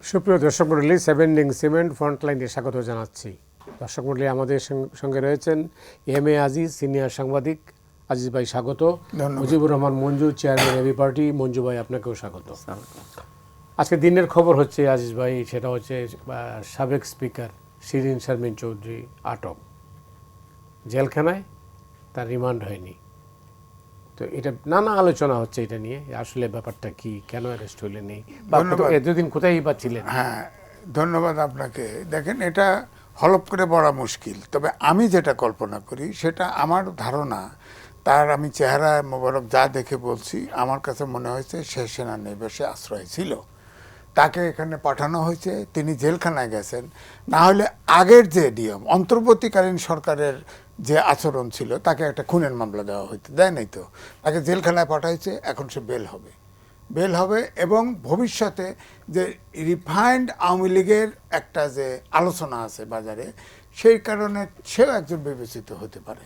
সুপ্রিয় দর্শক মণ্ডলী, সেভেন্ডিং সিমেন্ট ফ্রন্টলাইনে স্বাগত জানাচ্ছি। দর্শক মণ্ডলী, আমাদের সঙ্গে রয়েছেন এম এ আজিজ, সিনিয়র সাংবাদিক। আজিজ ভাই স্বাগত। Mujibur Rahman Manju, chairman AB party. Manju ভাই, আপনাকেও স্বাগত। আজকে দিনের খবর হচ্ছে আজিজ ভাই, সেটা হচ্ছে সাবেক স্পিকার শিরীন শারমিন চৌধুরী আটক, জেলখানায়, তার রিমান্ড হয়নি। তো এটা নানা আলোচনা হচ্ছে এটা নিয়ে, আসলে ব্যাপারটা কি, কেন অ্যারেস্ট হলেন, এতদিন কোথায় বা ছিলেন? হ্যাঁ, ধন্যবাদ আপনাকে। দেখেন, এটা হলপ করে বলা মুশকিল, তবে আমি যেটা কল্পনা করি সেটা আমার ধারণা। তার আমি চেহারা মোবারক যা দেখে বলছি, আমার কাছে মনে হয়েছে সে সেনানিবাসে আশ্রয় ছিল, তাকে এখানে পাঠানো হয়েছে, তিনি জেলখানায় গেছেন। না হলে আগের যে নিয়ম, অন্তর্বর্তীকালীন সরকারের যে আচরণ ছিল, তাকে একটা খুনের মামলা দেওয়া হইতো, দেয় নাই তো, তাকে জেলখানায় পাঠাইছে, এখন সে বেল হবে এবং ভবিষ্যতে যে রিফাইন্ড আওয়ামী লীগের একটা যে আলোচনা আছে বাজারে, সেই কারণে সেও একজন বিবেচিত হতে পারে,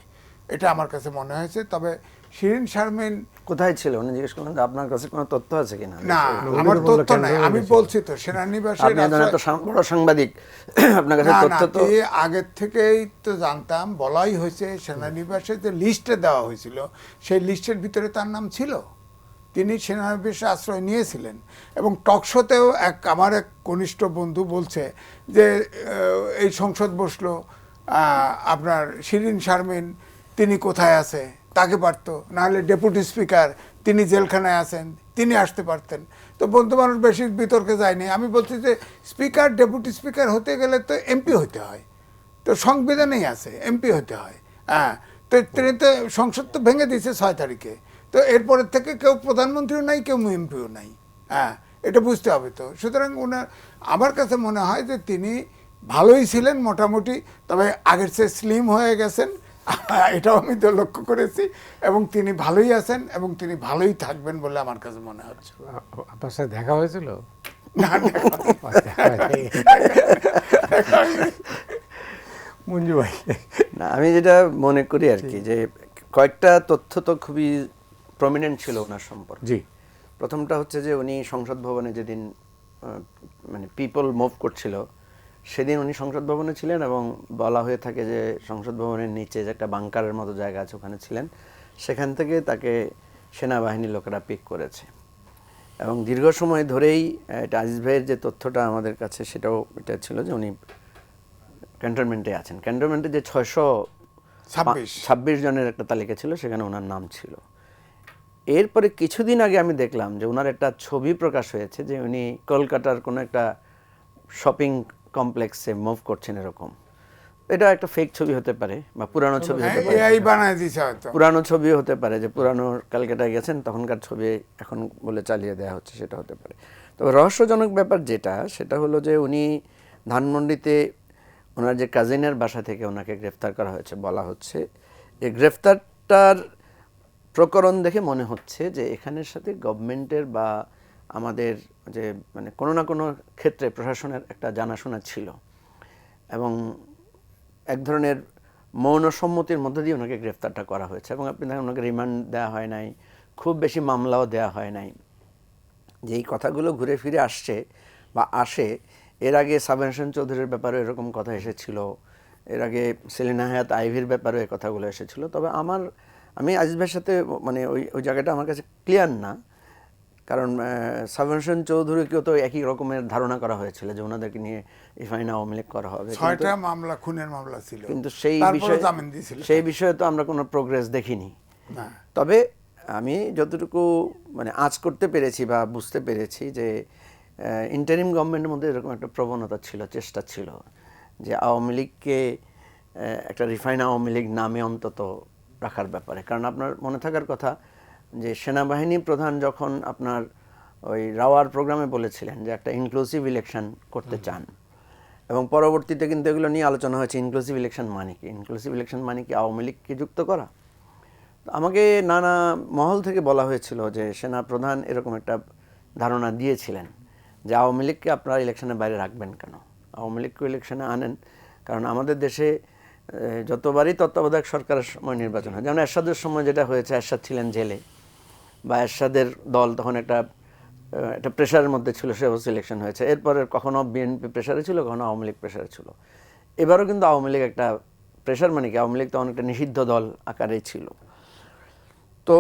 এটা আমার কাছে মনে হয়েছে। তবে শিরীন শারমিন কোথায় ছিল উনি জিজ্ঞেস করলেন, আপনার কাছে কোনো তথ্য আছে কিনা? না, আমার তথ্য নাই, আমি বলছি তো সেনানিবাসে। আপনি তো বড় সাংবাদিক, আপনার কাছে তথ্য তো আগের থেকেই তো জানতাম, বলাই হয়েছে সেনানিবাসে যে লিস্টে দেওয়া হয়েছিল, সেই লিস্টের ভিতরে তার নাম ছিল, তিনি সেনানিবাসে আশ্রয় নিয়েছিলেন। এবং টকশোতেও আমার এক ঘনিষ্ঠ বন্ধু বলছে যে এই সংসদ বসলো, আপনার শিরীন শারমিন তিনি কোথায় আছে, তাকে পারতো, নাহলে ডেপুটি স্পিকার তিনি জেলখানায় আছেন, তিনি আসতে পারতেন। তো বন্ধু মানুষ বেশি বিতর্কে যায়নি। আমি বলছি যে স্পিকার, ডেপুটি স্পিকার হতে গেলে তো এমপি হতে হয়, তো সংবিধানেই আছে এমপি হতে হয়। হ্যাঁ, তো তিনি তো সংসদ তো ভেঙে দিয়েছে 6 তারিখে, তো এরপরের থেকে কেউ প্রধানমন্ত্রীও নাই, কেউ এমপিও নাই। হ্যাঁ, এটা বুঝতে হবে তো। সুতরাং ওনার, আমার কাছে মনে হয় যে তিনি ভালোই ছিলেন মোটামুটি, তবে আগের চেয়ে স্লিম হয়ে গেছেন, এটাও আমি তো লক্ষ্য করেছি, এবং তিনি ভালোই আছেন এবং তিনি ভালোই থাকবেন বলে আমার কাছে মনে হচ্ছে। আপনার সাথে দেখা হয়েছিল? না, মঞ্জু ভাই, না, আমি যেটা মনে করি আর কি, যে কয়েকটা তথ্য তো খুবই প্রমিনেন্ট ছিল ওনার সম্পর্কে। জি, প্রথমটা হচ্ছে যে উনি সংসদ ভবনে যেদিন মানে পিপল মুভ করছিল, সেদিন উনি সংসদ ভবনে ছিলেন, এবং বলা হয়ে থাকে যে সংসদ ভবনের নিচে যে একটা বাংকারের মতো জায়গা আছে, ওখানে ছিলেন। সেখান থেকে তাকে সেনাবাহিনীর লোকেরা পিক করেছে, এবং দীর্ঘ সময় ধরেই এটা আজিজ ভাইয়ের যে তথ্যটা আমাদের কাছে, সেটাও এটা ছিল যে উনি ক্যান্টনমেন্টে আছেন। ক্যান্টনমেন্টে যে 626 জনের একটা তালিকা ছিল, সেখানে ওনার নাম ছিল। এরপরে কিছুদিন আগে আমি দেখলাম যে ওনার একটা ছবি প্রকাশ হয়েছে, যে উনি কলকাতার কোনো একটা শপিং কমপ্লেক্সে মুভ করছেন এরকম। এটা একটা ফেক ছবি হতে পারে, বা পুরানো ছবি হতে পারে, পুরানো ছবি হতে পারে, যে পুরানো ক্যালকাটায় গেছেন তখনকার ছবি এখন বলে চালিয়ে দেওয়া হচ্ছে, সেটা হতে পারে। তবে রহস্যজনক ব্যাপার যেটা, সেটা হলো যে উনি ধানমন্ডিতে ওনার যে কাজিনের বাসা থেকে ওনাকে গ্রেফতার করা হয়েছে বলা হচ্ছে। এই গ্রেফতারটার প্রকরণ দেখে মনে হচ্ছে যে এখানের সাথে গভর্নমেন্টের বা আমাদের যে মানে কোনো না কোনো ক্ষেত্রে প্রশাসনের একটা জানাশোনা ছিল, এবং এক ধরনের মৌন সম্মতির মধ্য দিয়ে ওনাকে গ্রেফতারটা করা হয়েছে। এবং আপনি দেখেন, ওনাকে রিমান্ড দেওয়া হয় নাই, খুব বেশি মামলাও দেওয়া হয় নাই। যেই কথাগুলো ঘুরে ফিরে আসছে বা আসে, এর আগে সাবের হোসেন চৌধুরীর ব্যাপারে এরকম কথা এসেছিল, এর আগে সেলিনা হায়াত আইভির ব্যাপারে এই কথাগুলো এসেছিল। তবে আমি আজিজ ভাইয়ের সাথে মানে ওই জায়গাটা আমার কাছে ক্লিয়ার না, কারণ সাবের হোসেন চৌধুরীকেও তো একই রকমের ধারণা করা হয়েছিল যে ওনাদেরকে নিয়ে রিফাইন আওয়ামী লীগ করা হবে, 6টা মামলা, খুনের মামলা ছিল, কিন্তু সেই বিষয়ে তো আমরা কোনো প্রোগ্রেস দেখিনি। তবে আমি যতটুকু মানে আঁচ করতে পেরেছি বা বুঝতে পেরেছি, যে ইন্টারিম গভর্নমেন্টের মধ্যে এরকম একটা প্রবণতা ছিল, চেষ্টা ছিল যে আওয়ামী লীগকে একটা রিফাইন আওয়ামী লীগ নামে অন্তত রাখার ব্যাপারে। কারণ আপনার মনে থাকার কথা যে সেনাবাহিনী প্রধান যখন আপনার ওই রাওয়ার প্রোগ্রামে বলেছিলেন যে একটা ইনক্লুসিভ ইলেকশন করতে চান, এবং পরবর্তীতে কিন্তু এগুলো নিয়ে আলোচনা হয়েছে, ইনক্লুসিভ ইলেকশন মানে কি, ইনক্লুসিভ ইলেকশন মানে কি আওয়ামী লীগকে যুক্ত করা। আমাকে নানা মহল থেকে বলা হয়েছিল যে সেনা প্রধান এরকম একটা ধারণা দিয়েছিলেন যে আওয়ামী লীগকে আপনারা ইলেকশনের বাইরে রাখবেন কেন, আওয়ামী লীগকে ইলেকশনে আনেন। কারণ আমাদের দেশে যতবারই তত্ত্বাবধায়ক সরকারের সময় নির্বাচন হয়, যেমন এরশাদের সময় যেটা হয়েছে, এরশাদ ছিলেন জেলে, বা এরশাদের দল তখন একটা একটা প্রেশারের মধ্যে ছিল, সেও সিলেকশন হয়েছে। এরপরে কখনো বিএনপি প্রেশারে ছিল, কখনো আওয়ামী লীগ প্রেশারে ছিল। এবারও কিন্তু আওয়ামী লীগ একটা প্রেশার, মানে কি আওয়ামী লীগ তো অনেকটা নিষিদ্ধ দল আকারেই ছিল। তো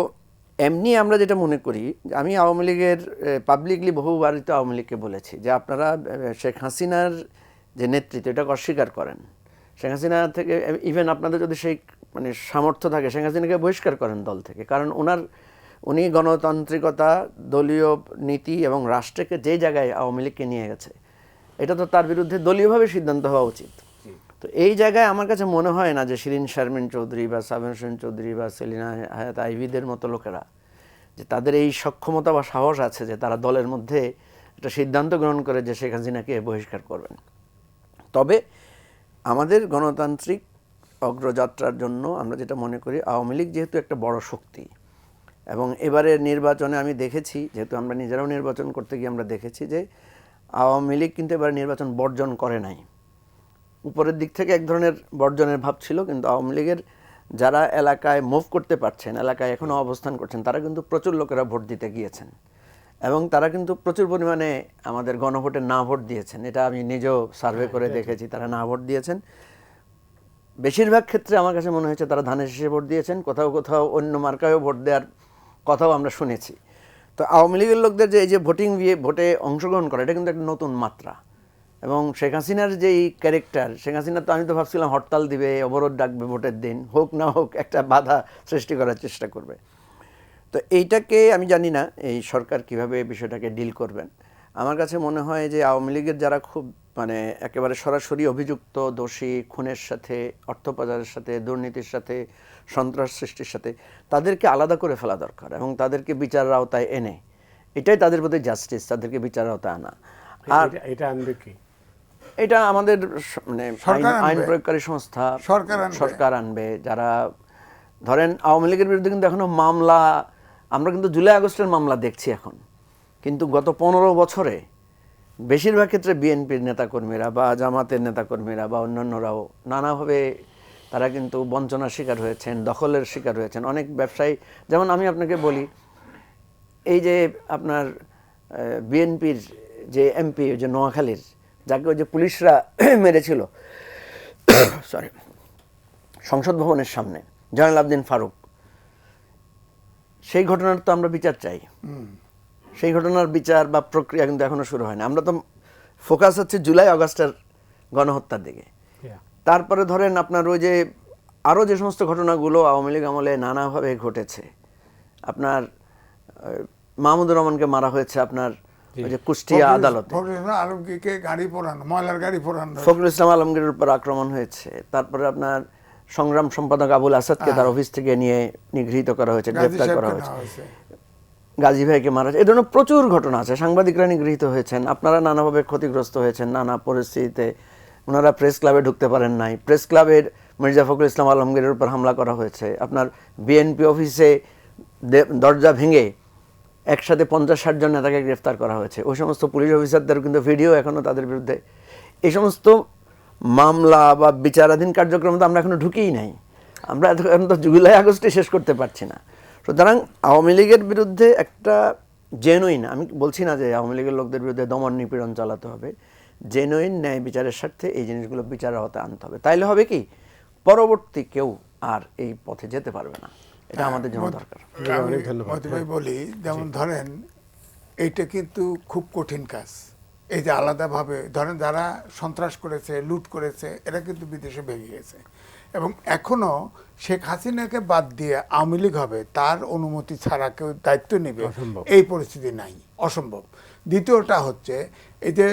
এমনি আমরা যেটা মনে করি, আমি আওয়ামী লীগের পাবলিকলি বহুবারই তো আওয়ামী লীগকে বলেছি যে আপনারা শেখ হাসিনার যে নেতৃত্ব এটাকে অস্বীকার করেন। শেখ হাসিনা থেকে ইভেন আপনাদের যদি সেই মানে সামর্থ্য থাকে, শেখ হাসিনাকে বহিষ্কার করেন দল থেকে। কারণ উনি গণতান্ত্রিকতা, দলীয় নীতি এবং রাষ্ট্রকে যে জায়গায় আওয়ামী লীগকে নিয়ে গেছে, এটা তো তার বিরুদ্ধে দলীয়ভাবে সিদ্ধান্ত হওয়া উচিত। তো এই জায়গায় আমার কাছে মনে হয় না যে শিরিন শারমিন চৌধুরী বা সাবের হোসেন চৌধুরী বা সেলিনা হায়াত আইভিদের মতো লোকেরা যে তাদের এই সক্ষমতা বা সাহস আছে যে তারা দলের মধ্যে একটা সিদ্ধান্ত গ্রহণ করে যে শেখ হাসিনাকে বহিষ্কার করবেন। তবে আমাদের গণতান্ত্রিক অগ্রযাত্রার জন্য আমরা যেটা মনে করি, আওয়ামী লীগ যেহেতু একটা বড় শক্তি, এবং এবারের নির্বাচনে আমি দেখেছি, যেহেতু আমরা নিজেরাও নির্বাচন করতে গিয়ে আমরা দেখেছি যে আওয়ামী লীগ কিন্তু এবার নির্বাচন বর্জন করে নাই। উপরের দিক থেকে এক ধরনের বর্জনের ভাব ছিল, কিন্তু আওয়ামী লীগের যারা এলাকায় মুভ করতে পারছেন, এলাকায় এখনও অবস্থান করছেন, তারা কিন্তু প্রচুর লোকেরা ভোট দিতে গিয়েছেন এবং তারা কিন্তু প্রচুর পরিমাণে আমাদের গণভোটে না ভোট দিয়েছেন। এটা আমি নিজেও সার্ভে করে দেখেছি, তারা না ভোট দিয়েছেন। বেশিরভাগ ক্ষেত্রে আমার কাছে মনে হয়েছে তারা ধানের শীষে ভোট দিয়েছেন, কোথাও কোথাও অন্য মার্কায়ও ভোট দেওয়ার কথাও আমরা শুনেছি। তো আওয়ামী লীগের লোকদের যে এই যে ভোটে অংশগ্রহণ করা, এটা কিন্তু একটা নতুন মাত্রা। এবং শেখ হাসিনার যেই ক্যারেক্টার, শেখ হাসিনা তো আমি তো ভাবছিলাম হরতাল দিবে, অবরোধ ডাকবে, ভোটের দিন হোক না হোক একটা বাধা সৃষ্টি করার চেষ্টা করবে। তো এইটাকে আমি জানি না এই সরকার কিভাবে বিষয়টাকে ডিল করবেন। আমার কাছে মনে হয় যে আওয়ামী লীগের যারা খুব মানে একেবারে সরাসরি অভিযুক্ত, দোষী, খুনের সাথে, অর্থ পাচারের সাথে, দুর্নীতির সাথে, সন্ত্রাস সৃষ্টির সাথে, তাদেরকে আলাদা করে ফেলা দরকার এবং তাদেরকে বিচারের আওতায় এনে, এটাই তাদের প্রতি জাস্টিস, তাদেরকে বিচারের আওতায় আনা। আর এটা আনবে কি? এটা আমাদের মানে আইন প্রয়োগকারী সংস্থা, সরকার আনবে। যারা ধরেন আওয়ামী লীগের বিরুদ্ধে কিন্তু এখনো মামলা, আমরা কিন্তু জুলাই আগস্টের মামলা দেখছি এখন, কিন্তু গত 15 বছরে বেশিরভাগ ক্ষেত্রে বিএনপির নেতাকর্মীরা বা জামাতের নেতাকর্মীরা বা অন্যান্যরাও নানাভাবে তারা কিন্তু বঞ্চনার শিকার হয়েছেন, দখলের শিকার হয়েছেন। অনেক ব্যবসায়ী, যেমন আমি আপনাকে বলি, এই যে আপনার বিএনপির যে এমপি যে নোয়াখালীর, যাকে ওই যে পুলিশরা মেরেছিল সরি সংসদ ভবনের সামনে, জয়নাল আবদিন ফারুক, সেই ঘটনার তো আমরা বিচার চাই। সেই ঘটনার বিচার বা প্রক্রিয়া কিন্তু এখনো শুরু হয়নি। আমরা তো ফোকাস হচ্ছে জুলাই আগস্টের গণহত্যার দিকে। তারপরে ধরেন আপনার ওই যে আরও যে সমস্ত ঘটনাগুলো আওয়ামী লীগ আমলে নানাভাবে ঘটেছে, আপনার মাহমুদুর রহমানকে মারা হয়েছে আপনার ওই যে কুষ্টিয়া আদালতে, আলমগীরকে গাড়ি পোড়ানো, ময়লার গাড়ি পোড়ানো, ফখরুল ইসলাম আলমগীরের উপর আক্রমণ হয়েছে। তারপরে আপনার সংগ্রাম সম্পাদক আবুল আসাদকে তার অফিস থেকে নিয়ে নিগৃহীত করা হয়েছে, গ্রেফতার করা হয়েছে, গাজী ভাইকে মারা হয়েছে। এই ধরনের প্রচুর ঘটনা আছে। সাংবাদিকরা নিগৃহীত হয়েছেন, আপনারা নানাভাবে ক্ষতিগ্রস্ত হয়েছেন নানা পরিস্থিতিতে। ওনারা প্রেস ক্লাবে ঢুকতে পারেন নাই, প্রেস ক্লাবের মির্জা ফখরুল ইসলাম আলমগীরের উপর হামলা করা হয়েছে। আপনার বিএনপি অফিসে দরজা ভেঙে একসাথে 50-60 জন নেতাকে গ্রেফতার করা হয়েছে। ওই সমস্ত পুলিশ অফিসারদের কিন্তু ভিডিও এখনও তাদের বিরুদ্ধে। এই সমস্ত মামলা বা বিচারাধীন কার্যক্রম তো আমরা এখনো ঢুকেই নাই। আমরা এখন তো জুলাই আগস্টে শেষ করতে পারছি না। সুতরাং আওয়ামী লীগের বিরুদ্ধে একটা জেনুইন, আমি বলছি না যে আওয়ামী লীগের লোকদের বিরুদ্ধে দমন নিপীড়ন চালাতে হবে, জেনুইন ন্যায় বিচারের স্বার্থে এই জিনিসগুলো বিচারের আওতায় আনতে হবে। তাইলে হবে কি, পরবর্তী কেউ আর এই পথে যেতে পারবে না। এটা আমাদের জন্য দরকার। অনেক ধন্যবাদ। মতি ভাই বলি, যেমন ধরেন এইটা কিন্তু খুব কঠিন কাজ। এই যে আলাদাভাবে ধরেন যারা সন্ত্রাস করেছে, লুট করেছে, এরা কিন্তু বিদেশে ভেঙে গেছে এবং এখনো শেখ হাসিনাকে বাদ দিয়ে আওয়ামী লীগ হবে, তার অনুমতি ছাড়া কেউ দায়িত্ব নেবে এই পরিস্থিতি নাই, অসম্ভব। দ্বিতীয়টা হচ্ছে এই যে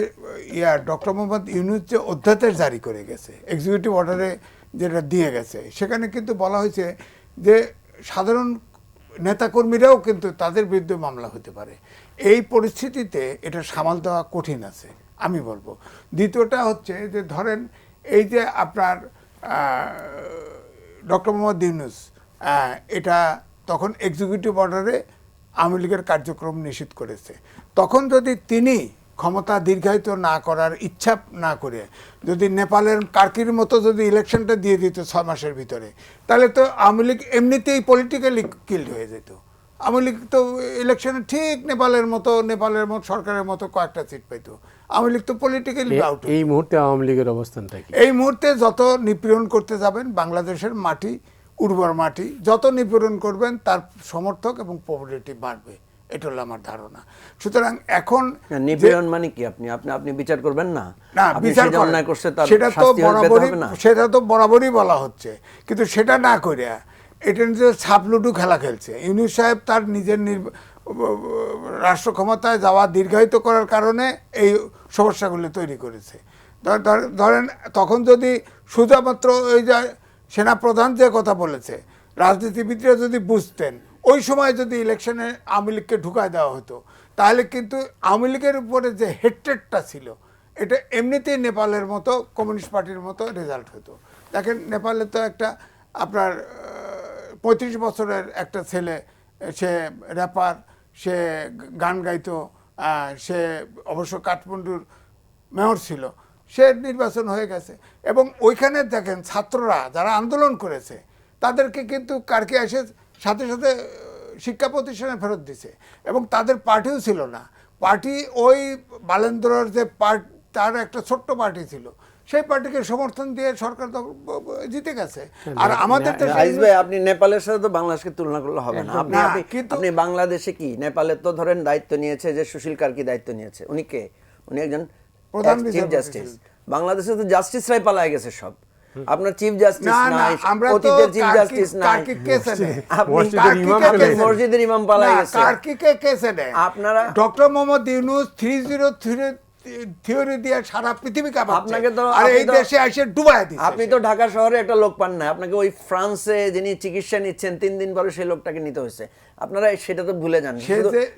ডক্টর মোহাম্মদ ইউনূস যে অধ্যাদেশ জারি করে গেছে, এক্সিকিউটিভ অর্ডারে যেটা দিয়ে গেছে, সেখানে কিন্তু বলা হয়েছে যে সাধারণ নেতাকর্মীরাও কিন্তু তাদের বিরুদ্ধে মামলা হতে পারে। এই পরিস্থিতিতে এটা সামাল দেওয়া কঠিন আছে আমি বলবো। দ্বিতীয়টা হচ্ছে যে ধরেন এই যে আপনার ডক্টর মোহাম্মদ ইউনূস, এটা তখন এক্সিকিউটিভ অর্ডারে আওয়ামী লীগের কার্যক্রম নিষিদ্ধ করেছে। তখন যদি তিনি ক্ষমতা দীর্ঘায়িত না করার ইচ্ছা না করে যদি নেপালের কার্কির মতো যদি ইলেকশনটা দিয়ে দিত 6 মাসের ভিতরে, তাহলে তো আওয়ামী লীগ এমনিতেই পলিটিক্যালি কিল্ড হয়ে যেত। আওয়ামী লীগ তো ইলেকশনে ঠিক নেপালের মতো সরকারের মতো কয়েকটা সিট পাইতো। আওয়ামী লীগ তো পলিটিক্যালি আউট। এই মুহূর্তে আওয়ামী লীগের অবস্থানটা কি? এই মুহূর্তে যত নিপীড়ন করতে যাবেন, বাংলাদেশের মাটি উর্বর মাটি, যত নিপীড়ন করবেন তার সমর্থক এবং পপুলারিটি বাড়বে, এটা হলো আমার ধারণা। সুতরাং এখন নিপীড়ন মানে কি? আপনি বিচার করবেন না? না, আপনি বিচার যে অন্যায় করছে তার সেটা তো শাস্তি পেতে বরাবরই, হবে না? সেটা তো বরাবরই বলা হচ্ছে, কিন্তু সেটা না করে এটা যে ছাপলুডু খেলা খেলছে ইউনূস সাহেব। তার নিজের রাষ্ট্র ক্ষমতায় যাওয়া দীর্ঘায়িত করার কারণে এই সমস্যাগুলি তৈরি করেছে। ধরেন তখন যদি শুধুমাত্র ওই যে সেনাপ্রধান যে কথা বলেছে, রাজনীতিবিদরা যদি বুঝতেন, ওই সময় যদি ইলেকশনে আওয়ামী লীগকে ঢুকায় দেওয়া হতো, তাহলে কিন্তু আওয়ামী লীগের উপরে যে হেট্রেটটা ছিল, এটা এমনিতেই নেপালের মতো কমিউনিস্ট পার্টির মতো রেজাল্ট হতো। দেখেন নেপালে তো একটা আপনার 35 বছরের একটা ছেলে, সে র্যাপার, সে গান গাইতো, সে অবশ্য কাঠমান্ডুর মেয়র ছিল, সে নির্বাচন হয়ে গেছে। এবং ওইখানে দেখেন ছাত্ররা যারা আন্দোলন করেছে তাদেরকে কিন্তু কারকে এসে সাথে সাথে শিক্ষা প্রতিষ্ঠানে ফেরত দিছে, এবং তাদের পার্টিও ছিল না। পার্টি ওই বালেন্দ্রর যে তার একটা ছোট্ট পার্টি ছিল, সেই পার্টিকে সমর্থন দিয়ে সরকার জিতে গেছে। আর আমাদের দেশে আইজ ভাই, আপনি নেপালের সাথে তো বাংলাদেশকে তুলনা করলে হবে না। আপনি বাংলাদেশে কি, নেপালে তো ধরেন দায়িত্ব নিয়েছে যে সুশীল কার্কি দায়িত্ব নিয়েছে, উনি কে? উনি একজন প্রধান চিফ জাস্টিস। বাংলাদেশে তো জাস্টিসরাই পালায় গেছে সব। আপনার চিফ জাস্টিস নাই, অতীতের চিফ জাস্টিস নাই, আপনি মসজিদের ইমাম পালায় গেছে। কার্কিকে কেসে নেয় আপনারা ডক্টর মোহাম্মদ ইউনূস 303 থিওরি দিয়ে সারা পৃথিবী কাঁপাচ্ছে, আপনাকে তো আর এই দেশে এসে ডুবায় দিচ্ছে। আপনি তো ঢাকা শহরে একটা লোক পান না, আপনাকে ওই ফ্রান্সে যিনি চিকিৎসা নিচ্ছেন 3 দিন পরে সেই লোকটাকে নিতে হয়েছে। আপনারা সেটা তো ভুলে যান।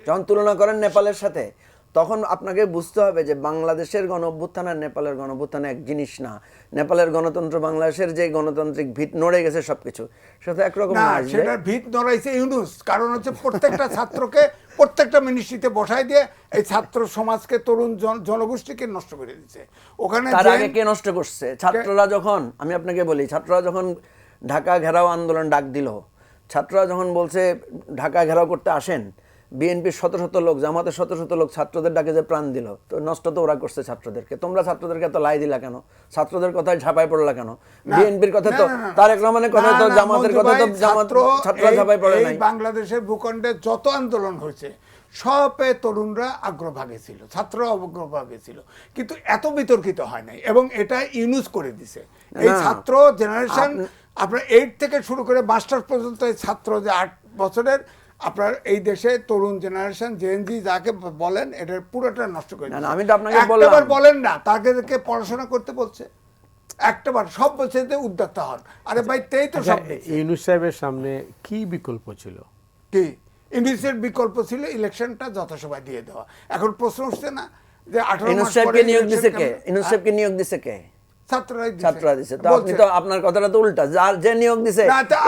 যখন তুলনা করেন নেপালের সাথে, তখন আপনাকে বুঝতে হবে যে বাংলাদেশের গণ অভ্যুত্থান আর নেপালের গণ অভ্যুত্থান এক জিনিস না। নেপালের গণতন্ত্র, বাংলাদেশের যে গণতান্ত্রিক ভিত নড়ে গেছে সবকিছু, সেটা একরকম না, না। সেটার ভিত নড়াইছে ইউনূস। কারণ হচ্ছে প্রত্যেকটা ছাত্রকে প্রত্যেকটা মিনিস্ট্রিতে বসাই দিয়ে এই ছাত্র সমাজকে, তরুণ জনগোষ্ঠীকে নষ্ট করে দিচ্ছে। ওখানে তার আগে কে নষ্ট করছে? ছাত্ররা যখন, আমি আপনাকে বলি, ছাত্ররা যখন ঢাকা ঘেরাও আন্দোলন ডাক দিল, ছাত্ররা যখন বলছে ঢাকা ঘেরাও করতে আসেন, বিএনপির শত শত লোক, জামাতের শত শত লোক ছাত্রদের ডাকে যে প্রাণ দিল, তো নষ্ট তো ওরা করছে ছাত্রদেরকে। তোমরা ছাত্রদেরকে এত লাই দিলা কেন? ছাত্রদের কথায় ঝাঁপাই পড়লা কেন? বিএনপির কথা তো, তারেক রহমানের কথা তো, জামাতের কথা তো ছাত্ররা ঝাঁপাই পড়ে নাই। বাংলাদেশের ভূখণ্ডে যত আন্দোলন হয়েছে সবে তরুণরা আগ্রভাগে ছিল, ছাত্ররা অগ্রভাগে ছিল, কিন্তু এত বিতর্কিত হয় নাই। এবং এটা ইউনূস করে দিছে। এই ছাত্র জেনারেশন আপনার 8 থেকে শুরু করে মাস্টার পর্যন্ত, এই ছাত্র যে 8 বছরের আপনার এই দেশে তরুণ জেনারেশন, জেএনজি যাকে বলেন, এটার পুরোটা নষ্ট করে দিচ্ছে। আমি তো আপনাকে বললাম, বলেন না, তাদেরকে পড়াশোনা করতে বলছে, একটাবার সব বলছে যে উদ্যোক্তা হন। আরে ভাই, তেই তো সব। ইউনূস সাহেবের সামনে কি বিকল্প ছিল? কি ইউনূসের বিকল্প ছিল? ইলেকশনটা যথাসময় দিয়ে দেওয়া। এখন প্রশ্ন উঠছে না যে 18 ইউনূস মাস পরে সাহেবকে নিয়োগ দিছে কে? ইউনূস সাহেবকে নিয়োগ দিছে কে? ছাত্ররা দিছে। তো আপনি তো, আপনার কথাটা তো উল্টা। যার যে নিয়োগ দিছে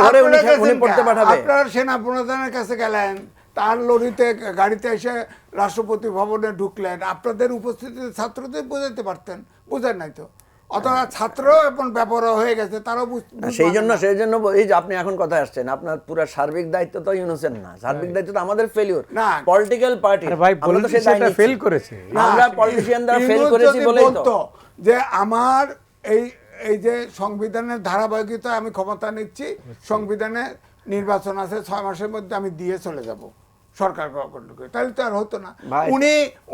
ওরে উনি পড়তে পাঠাবে। আপনারা সেনা প্রধানের কাছে গেলেন, তার লরিতে গাড়িতে এসে রাষ্ট্রপতি ভবনে ঢুকলেন, আপনাদের উপস্থিতিতে ছাত্রদের বোঝাতে পারতেন, বোঝার নাই তো। অথবা ছাত্র এখন ব্যাপার হয়ে গেছে, তারাও সেই জন্য এই যে আপনি এখন কথা আসছেন, আপনার পুরো সার্বিক দায়িত্ব তো ইউনূসের না, সার্বিক দায়িত্ব তো আমাদের ফেলিওর, পলিটিক্যাল পার্টি। ভাই পলিটিশিয়ানরা ফেল করেছে, আমরা পলিটিশিয়ানরা ফেল করেছি বলেই তো। যে আমার এই যে সংবিধানের ধারাবাহিকতা, আমি ক্ষমতা নিচ্ছি, সংবিধানে নির্বাচন আছে, 6 মাসের মধ্যে আমি দিয়ে চলে যাব সরকার গঠন করে, তাহলে তো আর হতো না।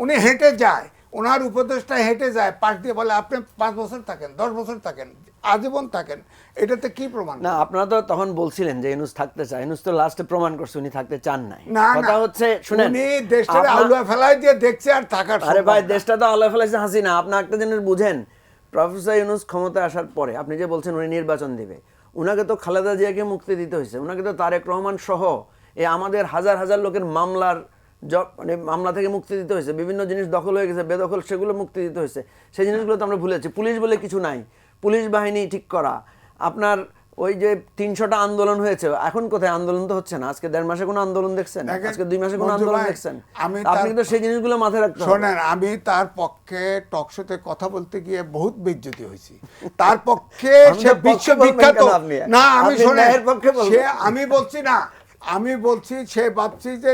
উনি হেঁটে যায়, ওনার উপদেষ্টা হেঁটে যায়, পাশ দিয়ে বলে আপনি 5 বছর থাকেন, 10 বছর থাকেন, আজীবন থাকেন। এটাতে কি প্রমাণ? না, আপনারা তো তখন বলছিলেন যে ইউনূস থাকতে চায়। ইউনূস তো লাস্টে প্রমাণ করছে উনি থাকতে চান নাই। কথা হচ্ছে, শুনেন, উনি দেশটাকে আলুয়া ফেলাই দিয়ে দেখছে আর থাকার। আরে ভাই, দেশটা তো আলুয়া ফেলাইছে হাসিনা। আপনি একটা জিনিস বুঝেন, প্রফেসর ইউনূস ক্ষমতায় আসার পরে, আপনি যে বলছেন উনি নির্বাচন দিবে, উনাকে তো খালেদা জিয়াকে মুক্তি দিতে হয়েছে, উনাকে তো তারেক রহমান সহ আমাদের হাজার হাজার লোকের মামলা থেকে মুক্তি দিতে হয়েছে। বিভিন্ন জিনিস দখল হয়ে গেছে, বেদখল, সেগুলো মুক্তি দিতে হয়েছে। সেই জিনিসগুলো তো আমরা ভুলেছি। পুলিশ বলে কিছু নাই, পুলিশ বাহিনী ঠিক করা। আপনার ওই যে 300টা আন্দোলন হয়েছে, এখন কোথায়? আন্দোলন তো হচ্ছে না। আজকে 1.5 মাসে কোনো আন্দোলন দেখছেন? আজকে 2 মাসে কোনো আন্দোলন দেখছেন? আপনি তো সেই জিনিসগুলো মাথায় রাখতে হবে। শোনেন, আমি তার পক্ষে টকশোতে কথা বলতে গিয়ে বহুত বেজ্জতি হয়েছি। তার পক্ষে সে বিশ্ববিখ্যাত না, আমি শোনেন, আমি বলছি না, আমি বলছি সে ভাবছি যে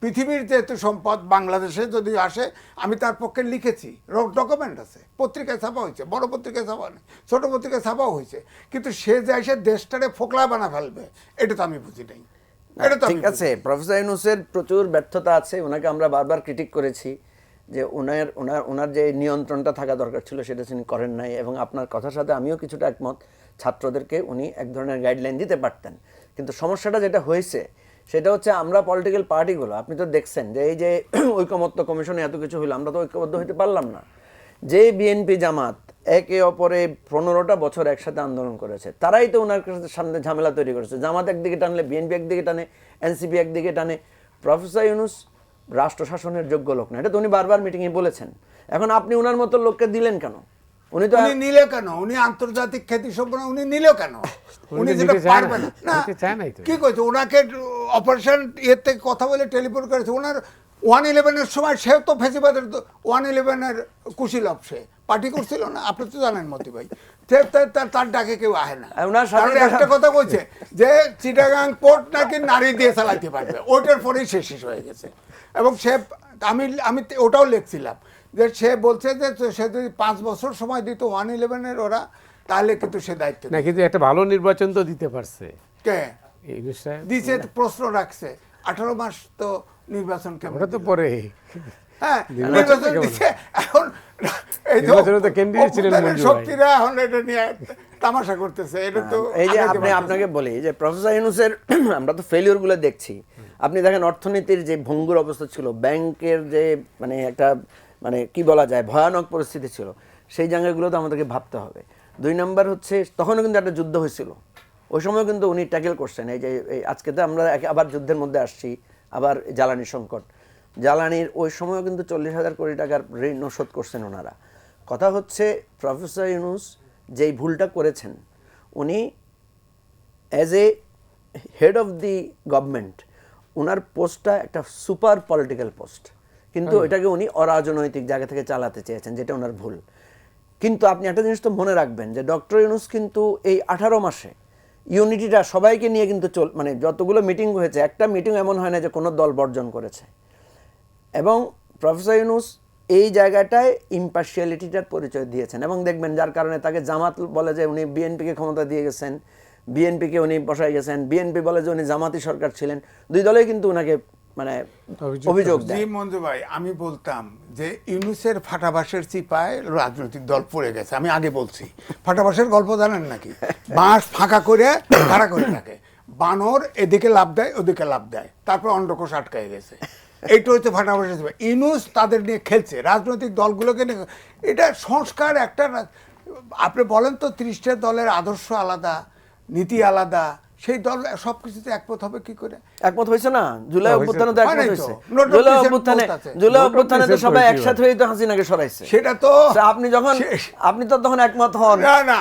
পৃথিবীর যেহেতু সম্পদ বাংলাদেশে যদি আসে, আমি তার পক্ষে লিখেছি, ডকুমেন্ট আছে, পত্রিকায় ছাপা হয়েছে, বড় পত্রিকায় ছাপা নেই, ছোট পত্রিকায় ছাপাও হয়েছে, কিন্তু সে যে এসে দেশটারে ফোকলা বানা ফেলবে এটা তো আমি বুঝি নাই। এটা তো ঠিক আছে, প্রফেসর ইউনূসের প্রচুর ব্যর্থতা আছে, ওনাকে আমরা বারবার ক্রিটিক করেছি যে ওনার যে নিয়ন্ত্রণটা থাকা দরকার ছিল সেটা তিনি করেন নাই, এবং আপনার কথার সাথে আমিও কিছুটা একমত, ছাত্রদেরকে উনি এক ধরনের গাইডলাইন দিতে পারতেন। কিন্তু সমস্যাটা যেটা হয়েছে সেটা হচ্ছে আমরা পলিটিক্যাল পার্টিগুলো, আপনি তো দেখছেন যে এই যে ঐকমত্য কমিশনে এত কিছু হইলো, আমরা তো ঐক্যবদ্ধ হইতে পারলাম না। যে বিএনপি জামাত একে অপরে 15টা বছর একসাথে আন্দোলন করেছে, তারাই তো ওনার সামনে ঝামেলা তৈরি করেছে। জামাত একদিকে টানলে বিএনপি একদিকে টানে, এনসিপি একদিকে টানে। প্রফেসর ইউনূস রাষ্ট্র শাসনের যোগ্য লোক না, এটা তো উনি বারবার মিটিংয়ে বলেছেন। এখন আপনি ওনার মতো লোককে দিলেন কেন? উনি তো উনি নিলে কেন? উনি আন্তর্জাতিক খ্যাতি সম্পন্ন, উনি নিল কেন? উনি যেটা পারবে না, না কি কইছে, ওনাকে অপারেশন ইয়ের থেকে কথা বলে টেলিফোন করেছে। ওনার 111-এর সময় সেও তো ফেসিবাদের 111-এর কুশীলভ, সে পার্টি করছিল না, আপনি তো জানেন মতি ভাই। তার ডাকে কেউ আহে না। কারণ একটা কথা বলছে যে চিটাগাং পোর্ট নাকি নারী দিয়ে চালাইতে পারবে, ওইটার পরেই সে শেষ হয়ে গেছে। এবং সে আমি ওটাও লিখছিলাম যে সে বলছে যে সে যদি 5 বছর সময় দিত 111-এর ওরা, তাহলে কিন্তু সে দায়িত্ব না, কিন্তু একটা ভালো নির্বাচন তো দিতে পারছে। কে ইউনূস সাহেব দিছে? প্রশ্ন রাখছে 18 মাস তো নির্বাচন কেমন? ওটা তো পরে হ্যাঁ নির্বাচন দিছে। এখন এই যে নির্বাচনে তো ক্যান্ডিডেট ছিলেন মঞ্জু ভাই। শক্তিরা এখন এটা নিয়ে তামাশা করতেছে। এটা তো এই যে আপনাকে বলি যে প্রফেসর ইউনূসের আমরা তো ফেলিওর গুলো দেখছি। আপনি দেখেন অর্থনীতির যে ভঙ্গুর অবস্থা ছিল, ব্যাংকের যে মানে একটা মানে কি বলা যায় ভয়ানক পরিস্থিতি ছিল, সেই জায়গাগুলো তো আমাদেরকে ভাবতে হবে। 2 নম্বর হচ্ছে তখনও কিন্তু একটা যুদ্ধ হয়েছিল, ওই সময় কিন্তু উনি ট্যাকেল করছেন। এই যে আজকে তো আমরা আবার যুদ্ধের মধ্যে আসছি, আবার জ্বালানি সংকট, জ্বালানির ওই সময়ও কিন্তু 40,000 কোটি টাকার ঋণ শোধ করছেন ওনারা। কথা হচ্ছে প্রফেসর ইউনূস যেই ভুলটা করেছেন, উনি as a head of the government ওনার পোস্টটা একটা সুপার পলিটিক্যাল পোস্ট, কিন্তু এটাকে উনি অরাজনৈতিক জায়গা থেকে চালাতে চেয়েছেন, যেটা ওনার ভুল। কিন্তু আপনি একটা জিনিস তো মনে রাখবেন যে ডক্টর ইউনূস কিন্তু এই 18 মাসে ইউনিটিটা সবাইকে নিয়ে কিন্তু মানে যতগুলো মিটিং হয়েছে, একটা মিটিং এমন হয় না যে কোনো দল বর্জন করেছে। এবং প্রফেসর ইউনূস এই জায়গাটায় ইম্পার্শিয়ালিটিটার পরিচয় দিয়েছেন, এবং দেখবেন যার কারণে তাকে জামাত বলে যে উনি বিএনপিকে ক্ষমতা দিয়ে গেছেন, বিএনপিকে উনি বসাই গেছেন, বিএনপি বলে যে উনি জামাতি সরকার ছিলেন। দুই দলেই কিন্তু উনাকে মানে অভিযোগ দেয়। জি মঞ্জু ভাই, আমি বলতাম যে ইউনূসের ফাটাবাসের চিপায় রাজনৈতিক দল পড়ে গেছে। আমি আগে বলছি, ফাটাবাসের গল্প জানেন নাকি? বাঁশ ফাঁকা করে খাড়া করে থাকে, বানর এদিকে লাভ দেয় ওদিকে লাভ দেয়, তারপর অন্ডকোষ আটকায় গেছে। এইটা হচ্ছে ফাটাবাসের চিপা। ইউনূস তাদের নিয়ে খেলছে, রাজনৈতিক দলগুলোকে নিয়ে। এটা সংস্কার একটা, আপনি বলেন তো 30টা দলের আদর্শ আলাদা, নীতি আলাদা, সেই দল সবকিছুতে একমত হবে কি করে? একমত হয়েছে না? জুলাই অভ্যুত্থানে তো একমত হয়েছে। জুলাই অভ্যুত্থানে তো সবাই একসাথে হয়ে তো হাসিনাকে সরাইছে। সেটা তো আপনি তো তখন একমত হন না। না,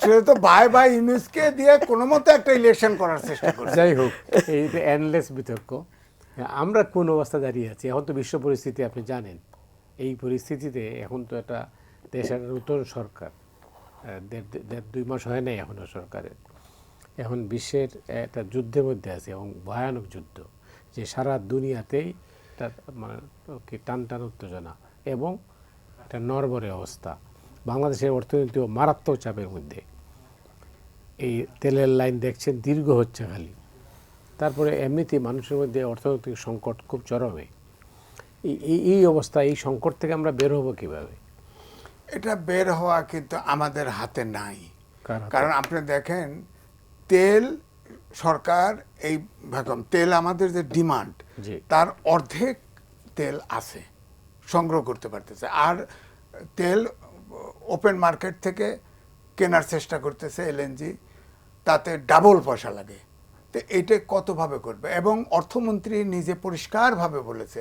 সেটা তো বাই ইউনূসকে দিয়ে কোনো মতে একটা ইলেকশন করার চেষ্টা করে। যাই হোক, এই যে এন্ডলেস বিতর্ক। আমরা কোন অবস্থা দাঁড়িয়ে আছি এখন? তো বিশ্ব পরিস্থিতি আপনি জানেন। এই পরিস্থিতিতে এখন তো একটা দেশের নতুন সরকার, 1.5-2 মাস হয় নাই এখনো সরকারের। এখন বিশ্বের একটা যুদ্ধের মধ্যে আছে, এবং ভয়ানক যুদ্ধ, যে সারা দুনিয়াতেই মানে টান উত্তেজনা এবং একটা নড়বড়ে অবস্থা। বাংলাদেশের অর্থনীতিও মারাত্মক চাপের মধ্যে। এই তেলের লাইন দেখছেন দীর্ঘ হচ্ছে খালি। তারপরে এমনিতে মানুষের মধ্যে অর্থনৈতিক সংকট খুব চরমে। এই অবস্থা, এই সংকট থেকে আমরা বের হবো কিভাবে? এটা বের হওয়া কিন্তু আমাদের হাতে নাই। কারণ আপনি দেখেন, তেল সরকার এই ভাগম তেল আমাদের যে ডিমান্ড, তার অর্ধেক তেল আছে, সংগ্রহ করতে পারতেছে, আর তেল ওপেন মার্কেট থেকে কেনার চেষ্টা করতেছে এলএনজি, তাতে ডাবল পয়সা লাগে। তো এইটা কতভাবে করবে? এবং অর্থমন্ত্রী নিজে পরিষ্কারভাবে বলেছে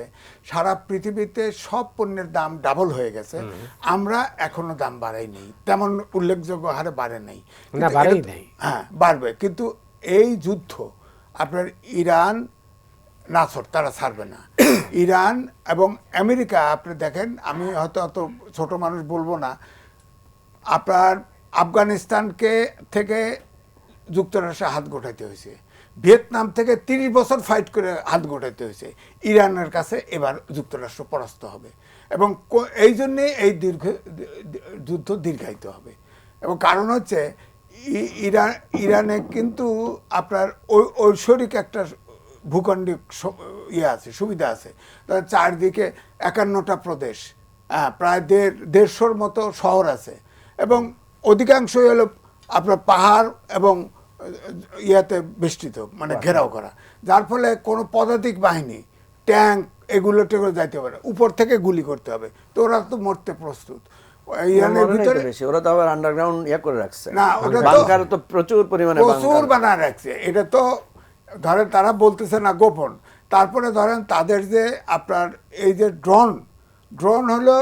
সারা পৃথিবীতে সব পণ্যের দাম ডাবল হয়ে গেছে, আমরা এখনো দাম বাড়াইনি, তেমন উল্লেখযোগ্য হারে বাড়ে নাই। হ্যাঁ, বাড়বে, কিন্তু এই যুদ্ধ আপনার ইরান নাসর তারা ছাড়বে না। ইরান এবং আমেরিকা, আপনি দেখেন, আমি হয়তো অত ছোট মানুষ বলবো না, আপনার আফগানিস্তানকে থেকে যুক্তরাষ্ট্রে হাত গোটাইতে হয়েছে, ভিয়েতনাম থেকে 30 বছর ফাইট করে হাত গোটাতে হয়েছে। ইরানের কাছে এবার যুক্তরাষ্ট্র পরাস্ত হবে এবং এই জন্যে এই যুদ্ধ দীর্ঘায়িত হবে। এবং কারণ হচ্ছে ইরানে কিন্তু আপনার ঐশ্বরিক একটা ভূখণ্ডিক ইয়ে আছে, সুবিধা আছে। চারদিকে 51টা প্রদেশ, প্রায় 150-র মতো শহর আছে এবং অধিকাংশই হলো আপনার পাহাড় এবং ইয়াতে বেষ্টিত, মানে ঘেরাও করা, যার ফলে কোনো পদাতিক বাহিনী, ট্যাঙ্ক এগুলো টেগুলো যাইতে পারে, উপর থেকে গুলি করতে হবে, তো ওরা তো মরতে প্রস্তুত। ইরানের ভিতরে ওরা তো আবার আন্ডারগ্রাউন্ড ইয়া করে রাখছে না, ওটা বাংকার তো প্রচুর পরিমাণে প্রচুর বানায় রাখছে। এটা তো ধরেন তারা বলতেছে না গোপন। তারপরে ধরেন তাদের যে আপনার এই যে ড্রোন হলো